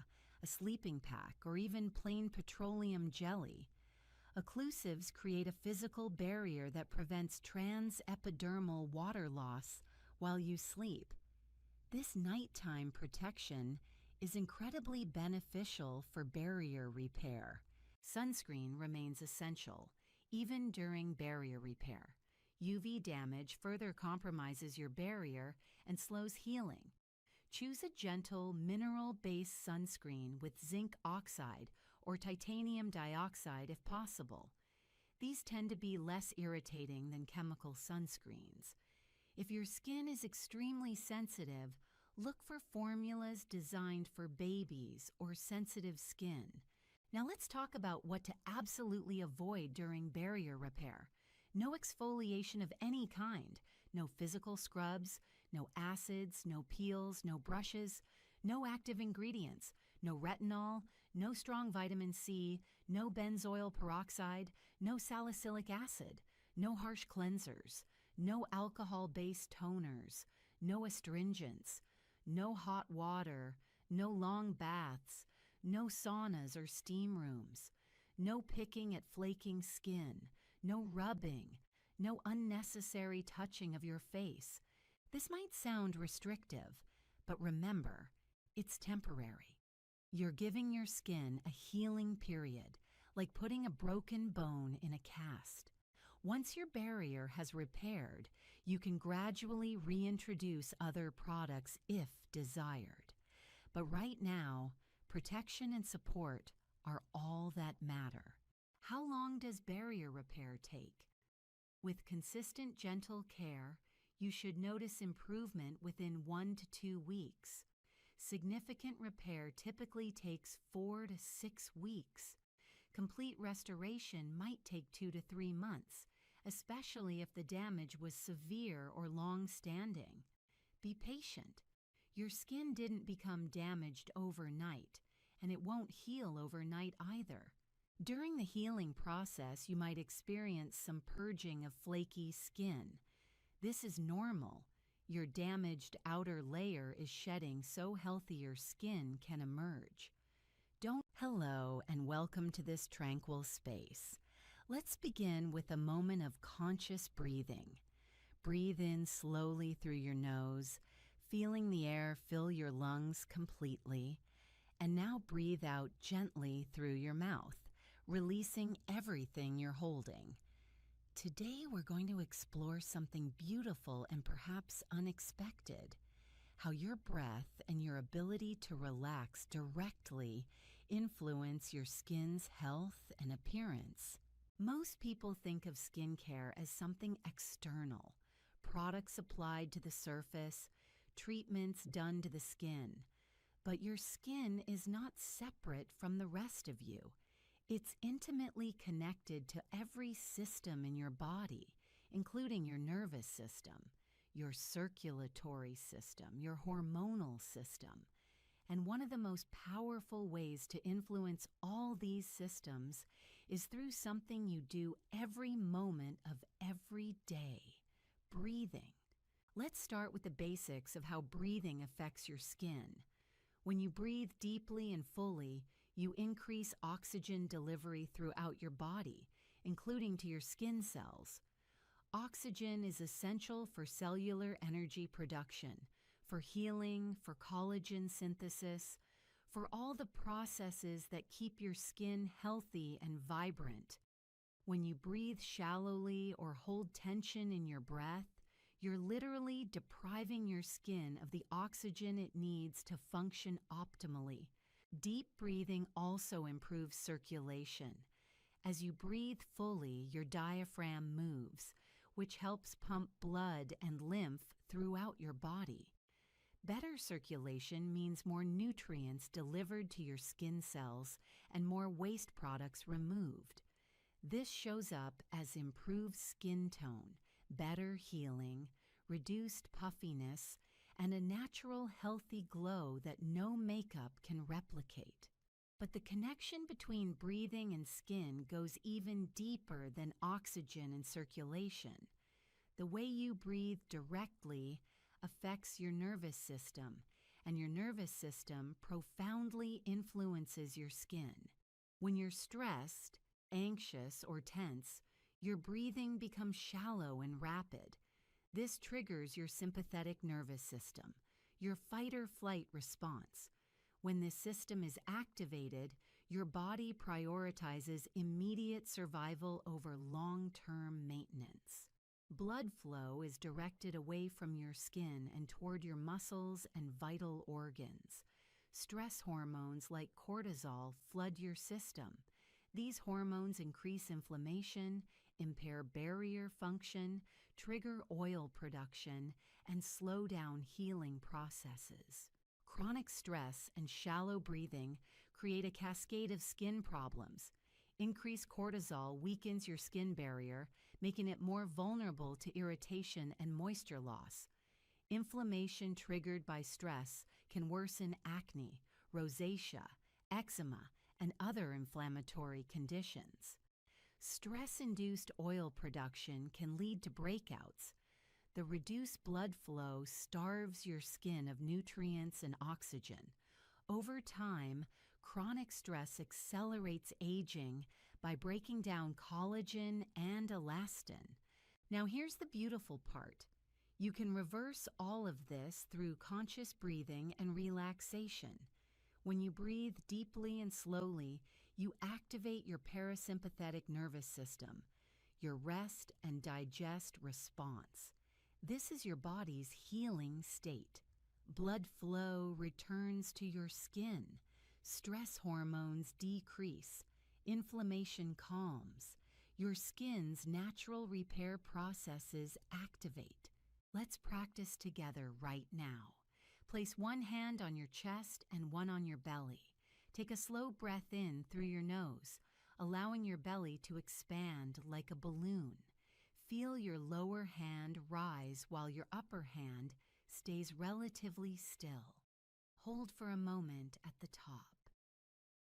a sleeping pack, or even plain petroleum jelly. Occlusives create a physical barrier that prevents transepidermal water loss while you sleep. This nighttime protection is incredibly beneficial for barrier repair. Sunscreen remains essential, even during barrier repair. UV damage further compromises your barrier and slows healing. Choose a gentle, mineral-based sunscreen with zinc oxide or titanium dioxide if possible. These tend to be less irritating than chemical sunscreens. If your skin is extremely sensitive, look for formulas designed for babies or sensitive skin. Now let's talk about what to absolutely avoid during barrier repair. No exfoliation of any kind, no physical scrubs, no acids, no peels, no brushes, no active ingredients, no retinol, no strong vitamin C, no benzoyl peroxide, no salicylic acid, no harsh cleansers, no alcohol-based toners, no astringents, no hot water, no long baths, no saunas or steam rooms, no picking at flaking skin, no rubbing, no unnecessary touching of your face. This might sound restrictive, but remember, it's temporary. You're giving your skin a healing period. like putting a broken bone in a cast. Once your barrier has repaired, you can gradually reintroduce other products if desired. But right now, protection and support are all that matter. How long does barrier repair take? With consistent, gentle care, you should notice improvement within 1 to 2 weeks. Significant repair typically takes 4 to 6 weeks. Complete restoration might take 2 to 3 months, especially if the damage was severe or long-standing. Be patient. Your skin didn't become damaged overnight, and it won't heal overnight either. During the healing process, you might experience some purging of flaky skin. This is normal. Your damaged outer layer is shedding so healthier skin can emerge. Hello and welcome to this tranquil space. Let's begin with a moment of conscious breathing. Breathe in slowly through your nose, feeling the air fill your lungs completely. And now breathe out gently through your mouth, releasing everything you're holding. Today we're going to explore something beautiful and perhaps unexpected. How your breath and your ability to relax directly influence your skin's health and appearance. Most people think of skincare as something external, products applied to the surface, treatments done to the skin. But your skin is not separate from the rest of you. It's intimately connected to every system in your body, including your nervous system, your circulatory system, your hormonal system. And one of the most powerful ways to influence all these systems is through something you do every moment of every day: breathing. Let's start with the basics of how breathing affects your skin. When you breathe deeply and fully, you increase oxygen delivery throughout your body, including to your skin cells. Oxygen is essential for cellular energy production, for healing, for collagen synthesis, for all the processes that keep your skin healthy and vibrant. When you breathe shallowly or hold tension in your breath, you're literally depriving your skin of the oxygen it needs to function optimally. Deep breathing also improves circulation. As you breathe fully, your diaphragm moves, which helps pump blood and lymph throughout your body. Better circulation means more nutrients delivered to your skin cells and more waste products removed. This shows up as improved skin tone, better healing, reduced puffiness, and a natural, healthy glow that no makeup can replicate. But the connection between breathing and skin goes even deeper than oxygen and circulation. The way you breathe directly affects your nervous system, and your nervous system profoundly influences your skin. When you're stressed, anxious, or tense, your breathing becomes shallow and rapid. This triggers your sympathetic nervous system, your fight-or-flight response. When this system is activated, your body prioritizes immediate survival over long-term maintenance. Blood flow is directed away from your skin and toward your muscles and vital organs. Stress hormones like cortisol flood your system. These hormones increase inflammation, impair barrier function, trigger oil production, and slow down healing processes. Chronic stress and shallow breathing create a cascade of skin problems. Increased cortisol weakens your skin barrier, making it more vulnerable to irritation and moisture loss. Inflammation triggered by stress can worsen acne, rosacea, eczema, and other inflammatory conditions. Stress-induced oil production can lead to breakouts. The reduced blood flow starves your skin of nutrients and oxygen. Over time, chronic stress accelerates aging by breaking down collagen and elastin. Now here's the beautiful part. You can reverse all of this through conscious breathing and relaxation. When you breathe deeply and slowly, You activate your parasympathetic nervous system, your rest and digest response. This is your body's healing state. Blood flow returns to your skin. Stress hormones decrease. Inflammation calms. Your skin's natural repair processes activate. Let's practice together right now. Place one hand on your chest and one on your belly. Take a slow breath in through your nose, allowing your belly to expand like a balloon. Feel your lower hand rise while your upper hand stays relatively still. Hold for a moment at the top.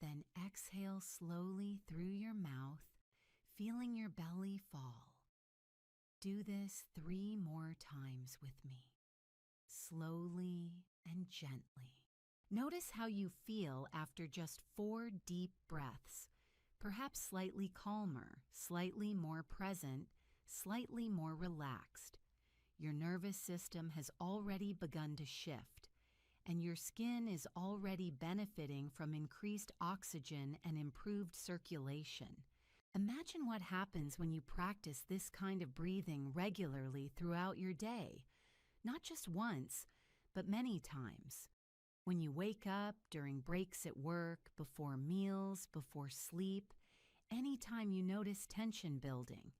Then exhale slowly through your mouth, feeling your belly fall. Do this 3 more times with me, slowly and gently. Notice how you feel after just 4 deep breaths, perhaps slightly calmer, slightly more present, slightly more relaxed. Your nervous system has already begun to shift, and your skin is already benefiting from increased oxygen and improved circulation. Imagine what happens when you practice this kind of breathing regularly throughout your day, not just once, but many times. When you wake up, during breaks at work, before meals, before sleep, anytime you notice tension building.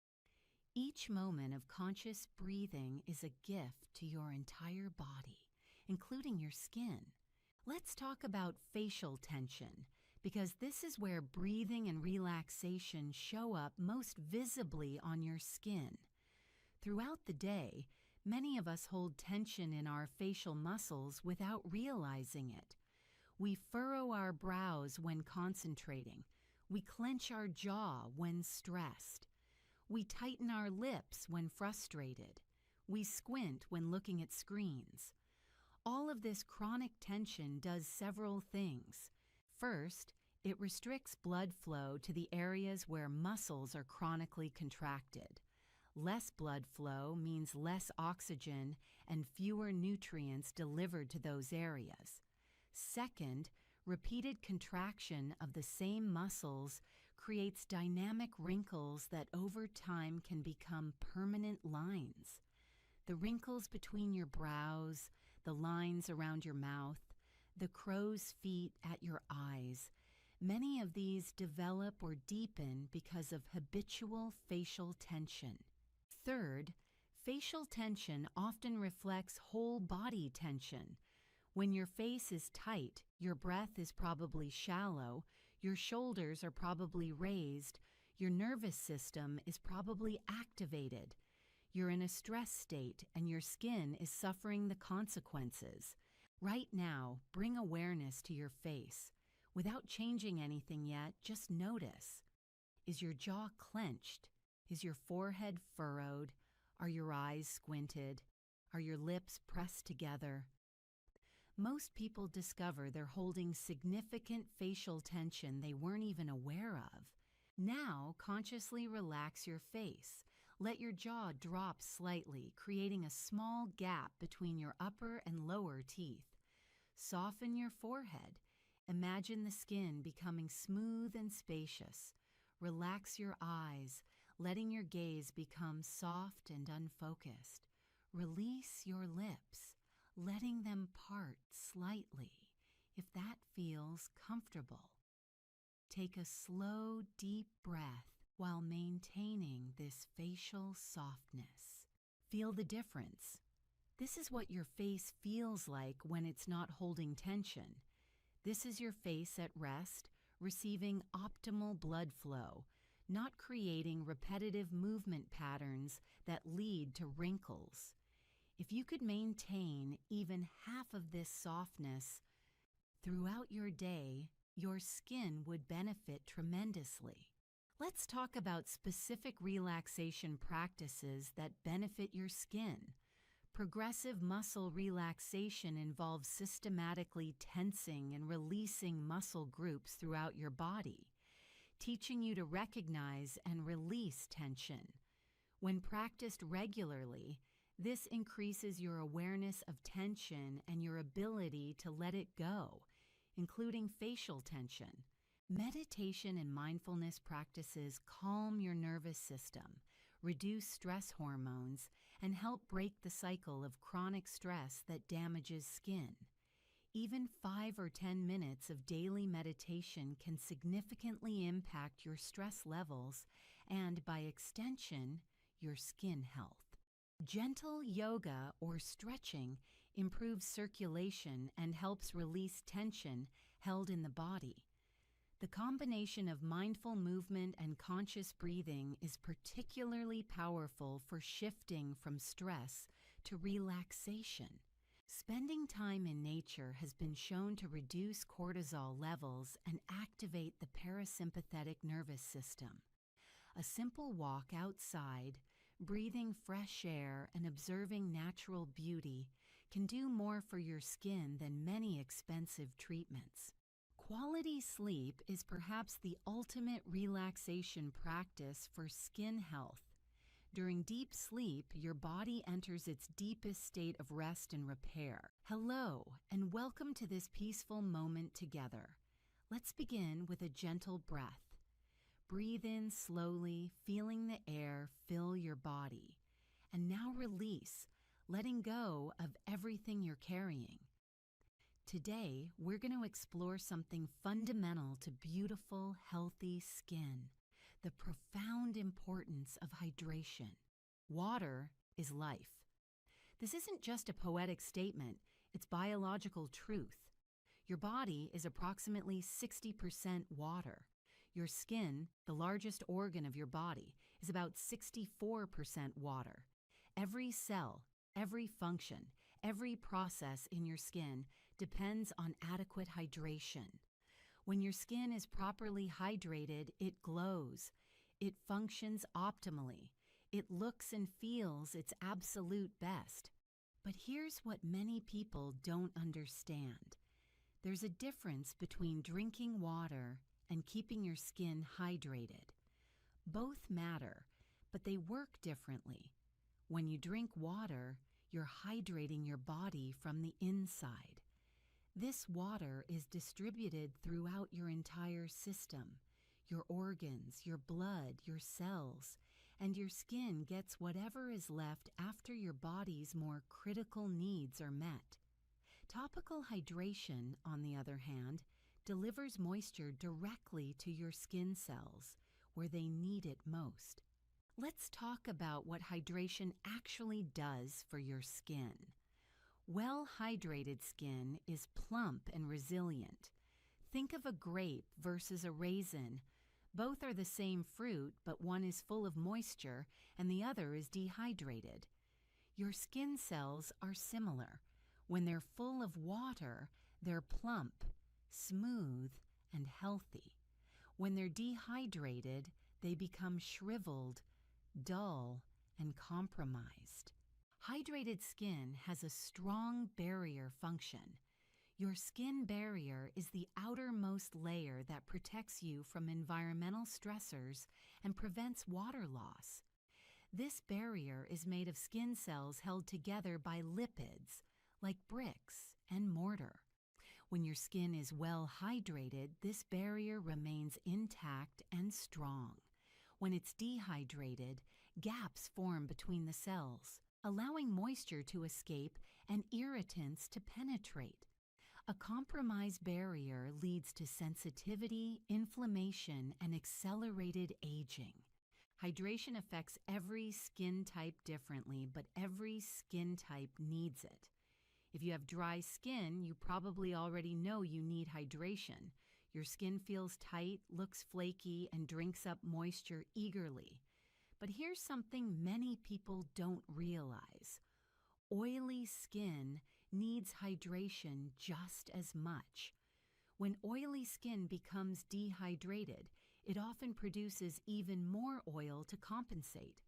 Each moment of conscious breathing is a gift to your entire body, including your skin. Let's talk about facial tension, because this is where breathing and relaxation show up most visibly on your skin. Throughout the day, many of us hold tension in our facial muscles without realizing it. We furrow our brows when concentrating. We clench our jaw when stressed. We tighten our lips when frustrated. We squint when looking at screens. All of this chronic tension does several things. First, it restricts blood flow to the areas where muscles are chronically contracted. Less blood flow means less oxygen and fewer nutrients delivered to those areas. Second, repeated contraction of the same muscles creates dynamic wrinkles that over time can become permanent lines. The wrinkles between your brows, the lines around your mouth, the crow's feet at your eyes, many of these develop or deepen because of habitual facial tension. Third, facial tension often reflects whole body tension. When your face is tight, your breath is probably shallow, your shoulders are probably raised, your nervous system is probably activated. You're in a stress state and your skin is suffering the consequences. Right now, bring awareness to your face. Without changing anything yet, just notice. Is your jaw clenched? Is your forehead furrowed? Are your eyes squinted? Are your lips pressed together? Most people discover they're holding significant facial tension they weren't even aware of. Now, consciously relax your face. Let your jaw drop slightly, creating a small gap between your upper and lower teeth. Soften your forehead. Imagine the skin becoming smooth and spacious. Relax your eyes, letting your gaze become soft and unfocused. Release your lips, letting them part slightly, if that feels comfortable. Take a slow, deep breath while maintaining this facial softness. Feel the difference. This is what your face feels like when it's not holding tension. This is your face at rest, receiving optimal blood flow, not creating repetitive movement patterns that lead to wrinkles. If you could maintain even half of this softness throughout your day, your skin would benefit tremendously. Let's talk about specific relaxation practices that benefit your skin. Progressive muscle relaxation involves systematically tensing and releasing muscle groups throughout your body, teaching you to recognize and release tension. When practiced regularly, this increases your awareness of tension and your ability to let it go, including facial tension. Meditation and mindfulness practices calm your nervous system, reduce stress hormones, and help break the cycle of chronic stress that damages skin. Even 5 or 10 minutes of daily meditation can significantly impact your stress levels and, by extension, your skin health. Gentle yoga or stretching improves circulation and helps release tension held in the body. The combination of mindful movement and conscious breathing is particularly powerful for shifting from stress to relaxation. Spending time in nature has been shown to reduce cortisol levels and activate the parasympathetic nervous system. A simple walk outside, breathing fresh air and observing natural beauty can do more for your skin than many expensive treatments. Quality sleep is perhaps the ultimate relaxation practice for skin health. During deep sleep, your body enters its deepest state of rest and repair. Hello, and welcome to this peaceful moment together. Let's begin with a gentle breath. Breathe in slowly, feeling the air fill your body. And now release, letting go of everything you're carrying. Today, we're going to explore something fundamental to beautiful, healthy skin: the profound importance of hydration. Water is life. This isn't just a poetic statement, it's biological truth. Your body is approximately 60% water. Your skin, the largest organ of your body, is about 64% water. Every cell, every function, every process in your skin depends on adequate hydration. When your skin is properly hydrated, it glows. It functions optimally. It looks and feels its absolute best. But here's what many people don't understand. There's a difference between drinking water and keeping your skin hydrated. Both matter, but they work differently. When you drink water, you're hydrating your body from the inside. This water is distributed throughout your entire system, your organs, your blood, your cells, and your skin gets whatever is left after your body's more critical needs are met. Topical hydration, on the other hand, delivers moisture directly to your skin cells, where they need it most. Let's talk about what hydration actually does for your skin. Well-hydrated skin is plump and resilient. Think of a grape versus a raisin. Both are the same fruit, but one is full of moisture and the other is dehydrated. Your skin cells are similar. When they're full of water, they're plump, smooth, and healthy. When they're dehydrated, they become shriveled, dull, and compromised. Hydrated skin has a strong barrier function. Your skin barrier is the outermost layer that protects you from environmental stressors and prevents water loss. This barrier is made of skin cells held together by lipids, like bricks and mortar. When your skin is well hydrated, this barrier remains intact and strong. When it's dehydrated, gaps form between the cells, allowing moisture to escape and irritants to penetrate. A compromised barrier leads to sensitivity, inflammation, and accelerated aging. Hydration affects every skin type differently, but every skin type needs it. If you have dry skin, you probably already know you need hydration. Your skin feels tight, looks flaky, and drinks up moisture eagerly. But here's something many people don't realize. Oily skin needs hydration just as much. When oily skin becomes dehydrated, it often produces even more oil to compensate.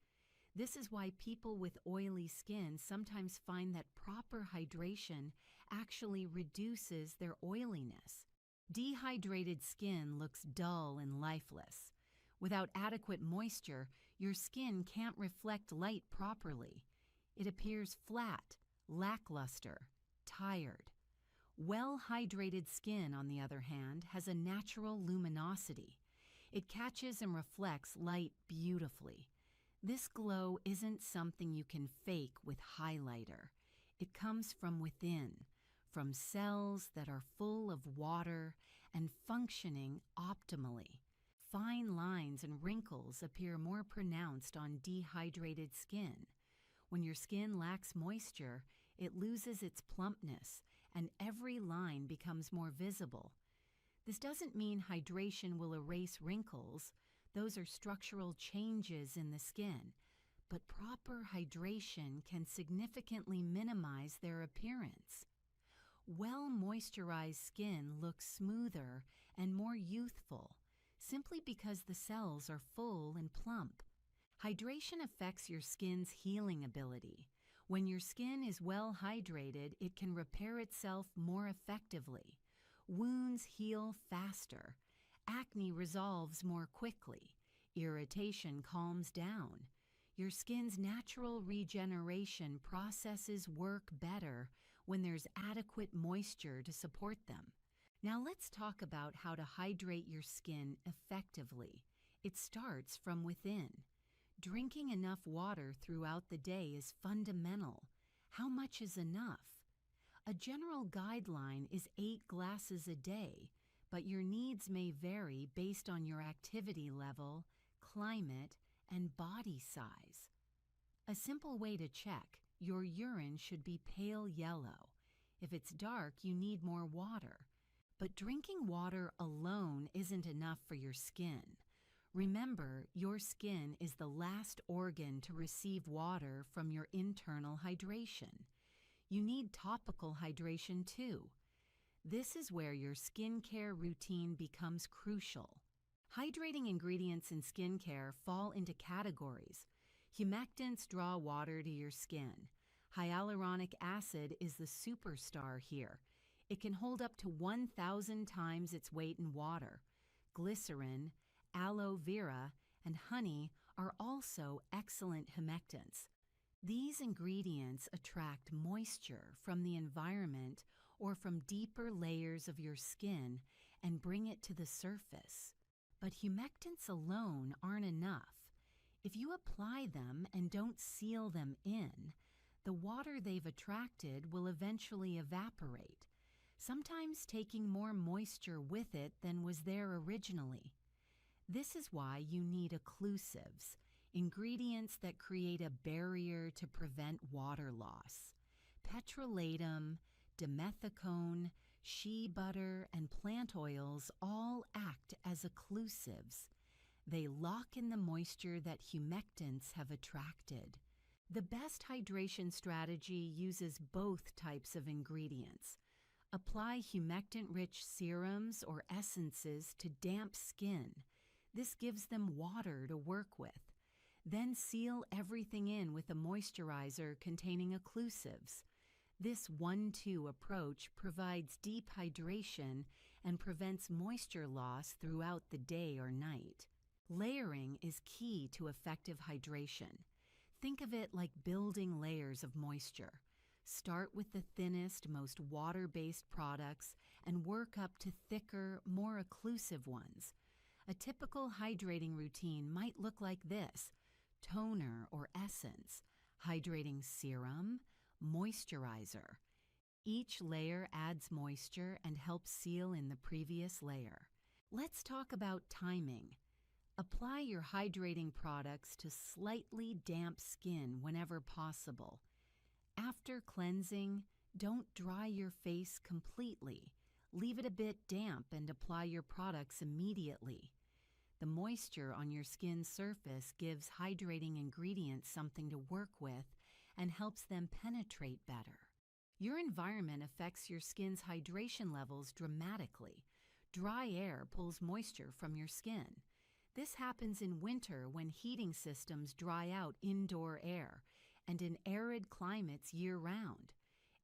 This is why people with oily skin sometimes find that proper hydration actually reduces their oiliness. Dehydrated skin looks dull and lifeless. Without adequate moisture, your skin can't reflect light properly. It appears flat, lackluster, tired. Well-hydrated skin, on the other hand, has a natural luminosity. It catches and reflects light beautifully. This glow isn't something you can fake with highlighter. It comes from within, from cells that are full of water and functioning optimally. Fine lines and wrinkles appear more pronounced on dehydrated skin. When your skin lacks moisture, it loses its plumpness, and every line becomes more visible. This doesn't mean hydration will erase wrinkles. Those are structural changes in the skin, but proper hydration can significantly minimize their appearance. Well-moisturized skin looks smoother and more youthful, simply because the cells are full and plump. Hydration affects your skin's healing ability. When your skin is well hydrated, it can repair itself more effectively. Wounds heal faster. Acne resolves more quickly. Irritation calms down. Your skin's natural regeneration processes work better when there's adequate moisture to support them. Now let's talk about how to hydrate your skin effectively. It starts from within. Drinking enough water throughout the day is fundamental. How much is enough? A general guideline is 8 glasses a day, but your needs may vary based on your activity level, climate, and body size. A simple way to check: your urine should be pale yellow. If it's dark, you need more water. But drinking water alone isn't enough for your skin. Remember, your skin is the last organ to receive water from your internal hydration. You need topical hydration too. This is where your skincare routine becomes crucial. Hydrating ingredients in skincare fall into categories. Humectants draw water to your skin. Hyaluronic acid is the superstar here. It can hold up to 1,000 times its weight in water. Glycerin, aloe vera, and honey are also excellent humectants. These ingredients attract moisture from the environment or from deeper layers of your skin and bring it to the surface. But humectants alone aren't enough. If you apply them and don't seal them in, the water they've attracted will eventually evaporate, sometimes taking more moisture with it than was there originally. This is why you need occlusives, ingredients that create a barrier to prevent water loss. Petrolatum, dimethicone, shea butter, and plant oils all act as occlusives. They lock in the moisture that humectants have attracted. The best hydration strategy uses both types of ingredients. Apply humectant-rich serums or essences to damp skin. This gives them water to work with. Then seal everything in with a moisturizer containing occlusives. This 1-2 approach provides deep hydration and prevents moisture loss throughout the day or night. Layering is key to effective hydration. Think of it like building layers of moisture. Start with the thinnest, most water-based products and work up to thicker, more occlusive ones. A typical hydrating routine might look like this: toner or essence, hydrating serum, moisturizer. Each layer adds moisture and helps seal in the previous layer. Let's talk about timing. Apply your hydrating products to slightly damp skin whenever possible. After cleansing, don't dry your face completely. Leave it a bit damp and apply your products immediately. The moisture on your skin's surface gives hydrating ingredients something to work with and helps them penetrate better. Your environment affects your skin's hydration levels dramatically. Dry air pulls moisture from your skin. This happens in winter when heating systems dry out indoor air, and in arid climates year-round.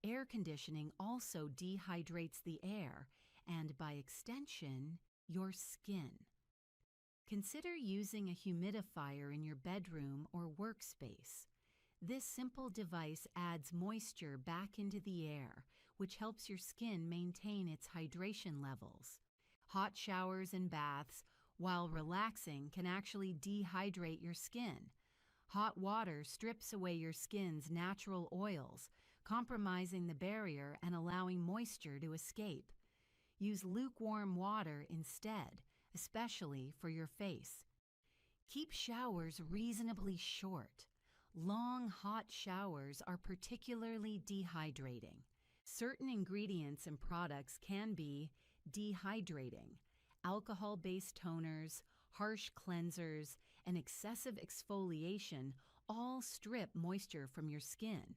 Air conditioning also dehydrates the air and, by extension, your skin. Consider using a humidifier in your bedroom or workspace. This simple device adds moisture back into the air, which helps your skin maintain its hydration levels. Hot showers and baths, while relaxing, can actually dehydrate your skin. Hot water strips away your skin's natural oils, compromising the barrier and allowing moisture to escape. Use lukewarm water instead, especially for your face. Keep showers reasonably short. Long, hot showers are particularly dehydrating. Certain ingredients and products can be dehydrating. Alcohol-based toners, harsh cleansers, and excessive exfoliation all strip moisture from your skin.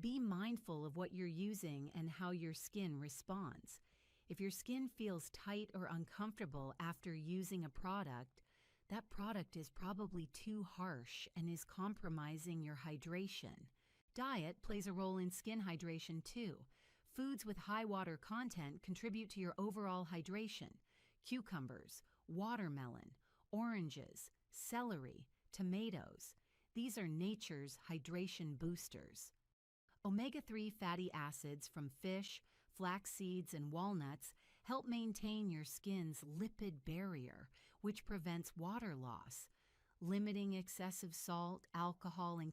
Be mindful of what you're using and how your skin responds. If your skin feels tight or uncomfortable after using a product, that product is probably too harsh and is compromising your hydration. Diet plays a role in skin hydration too. Foods with high water content contribute to your overall hydration. Cucumbers, watermelon, oranges, celery, tomatoes. These are nature's hydration boosters. Omega-3 fatty acids from fish, flax seeds, and walnuts help maintain your skin's lipid barrier, which prevents water loss. Limiting excessive salt, alcohol, and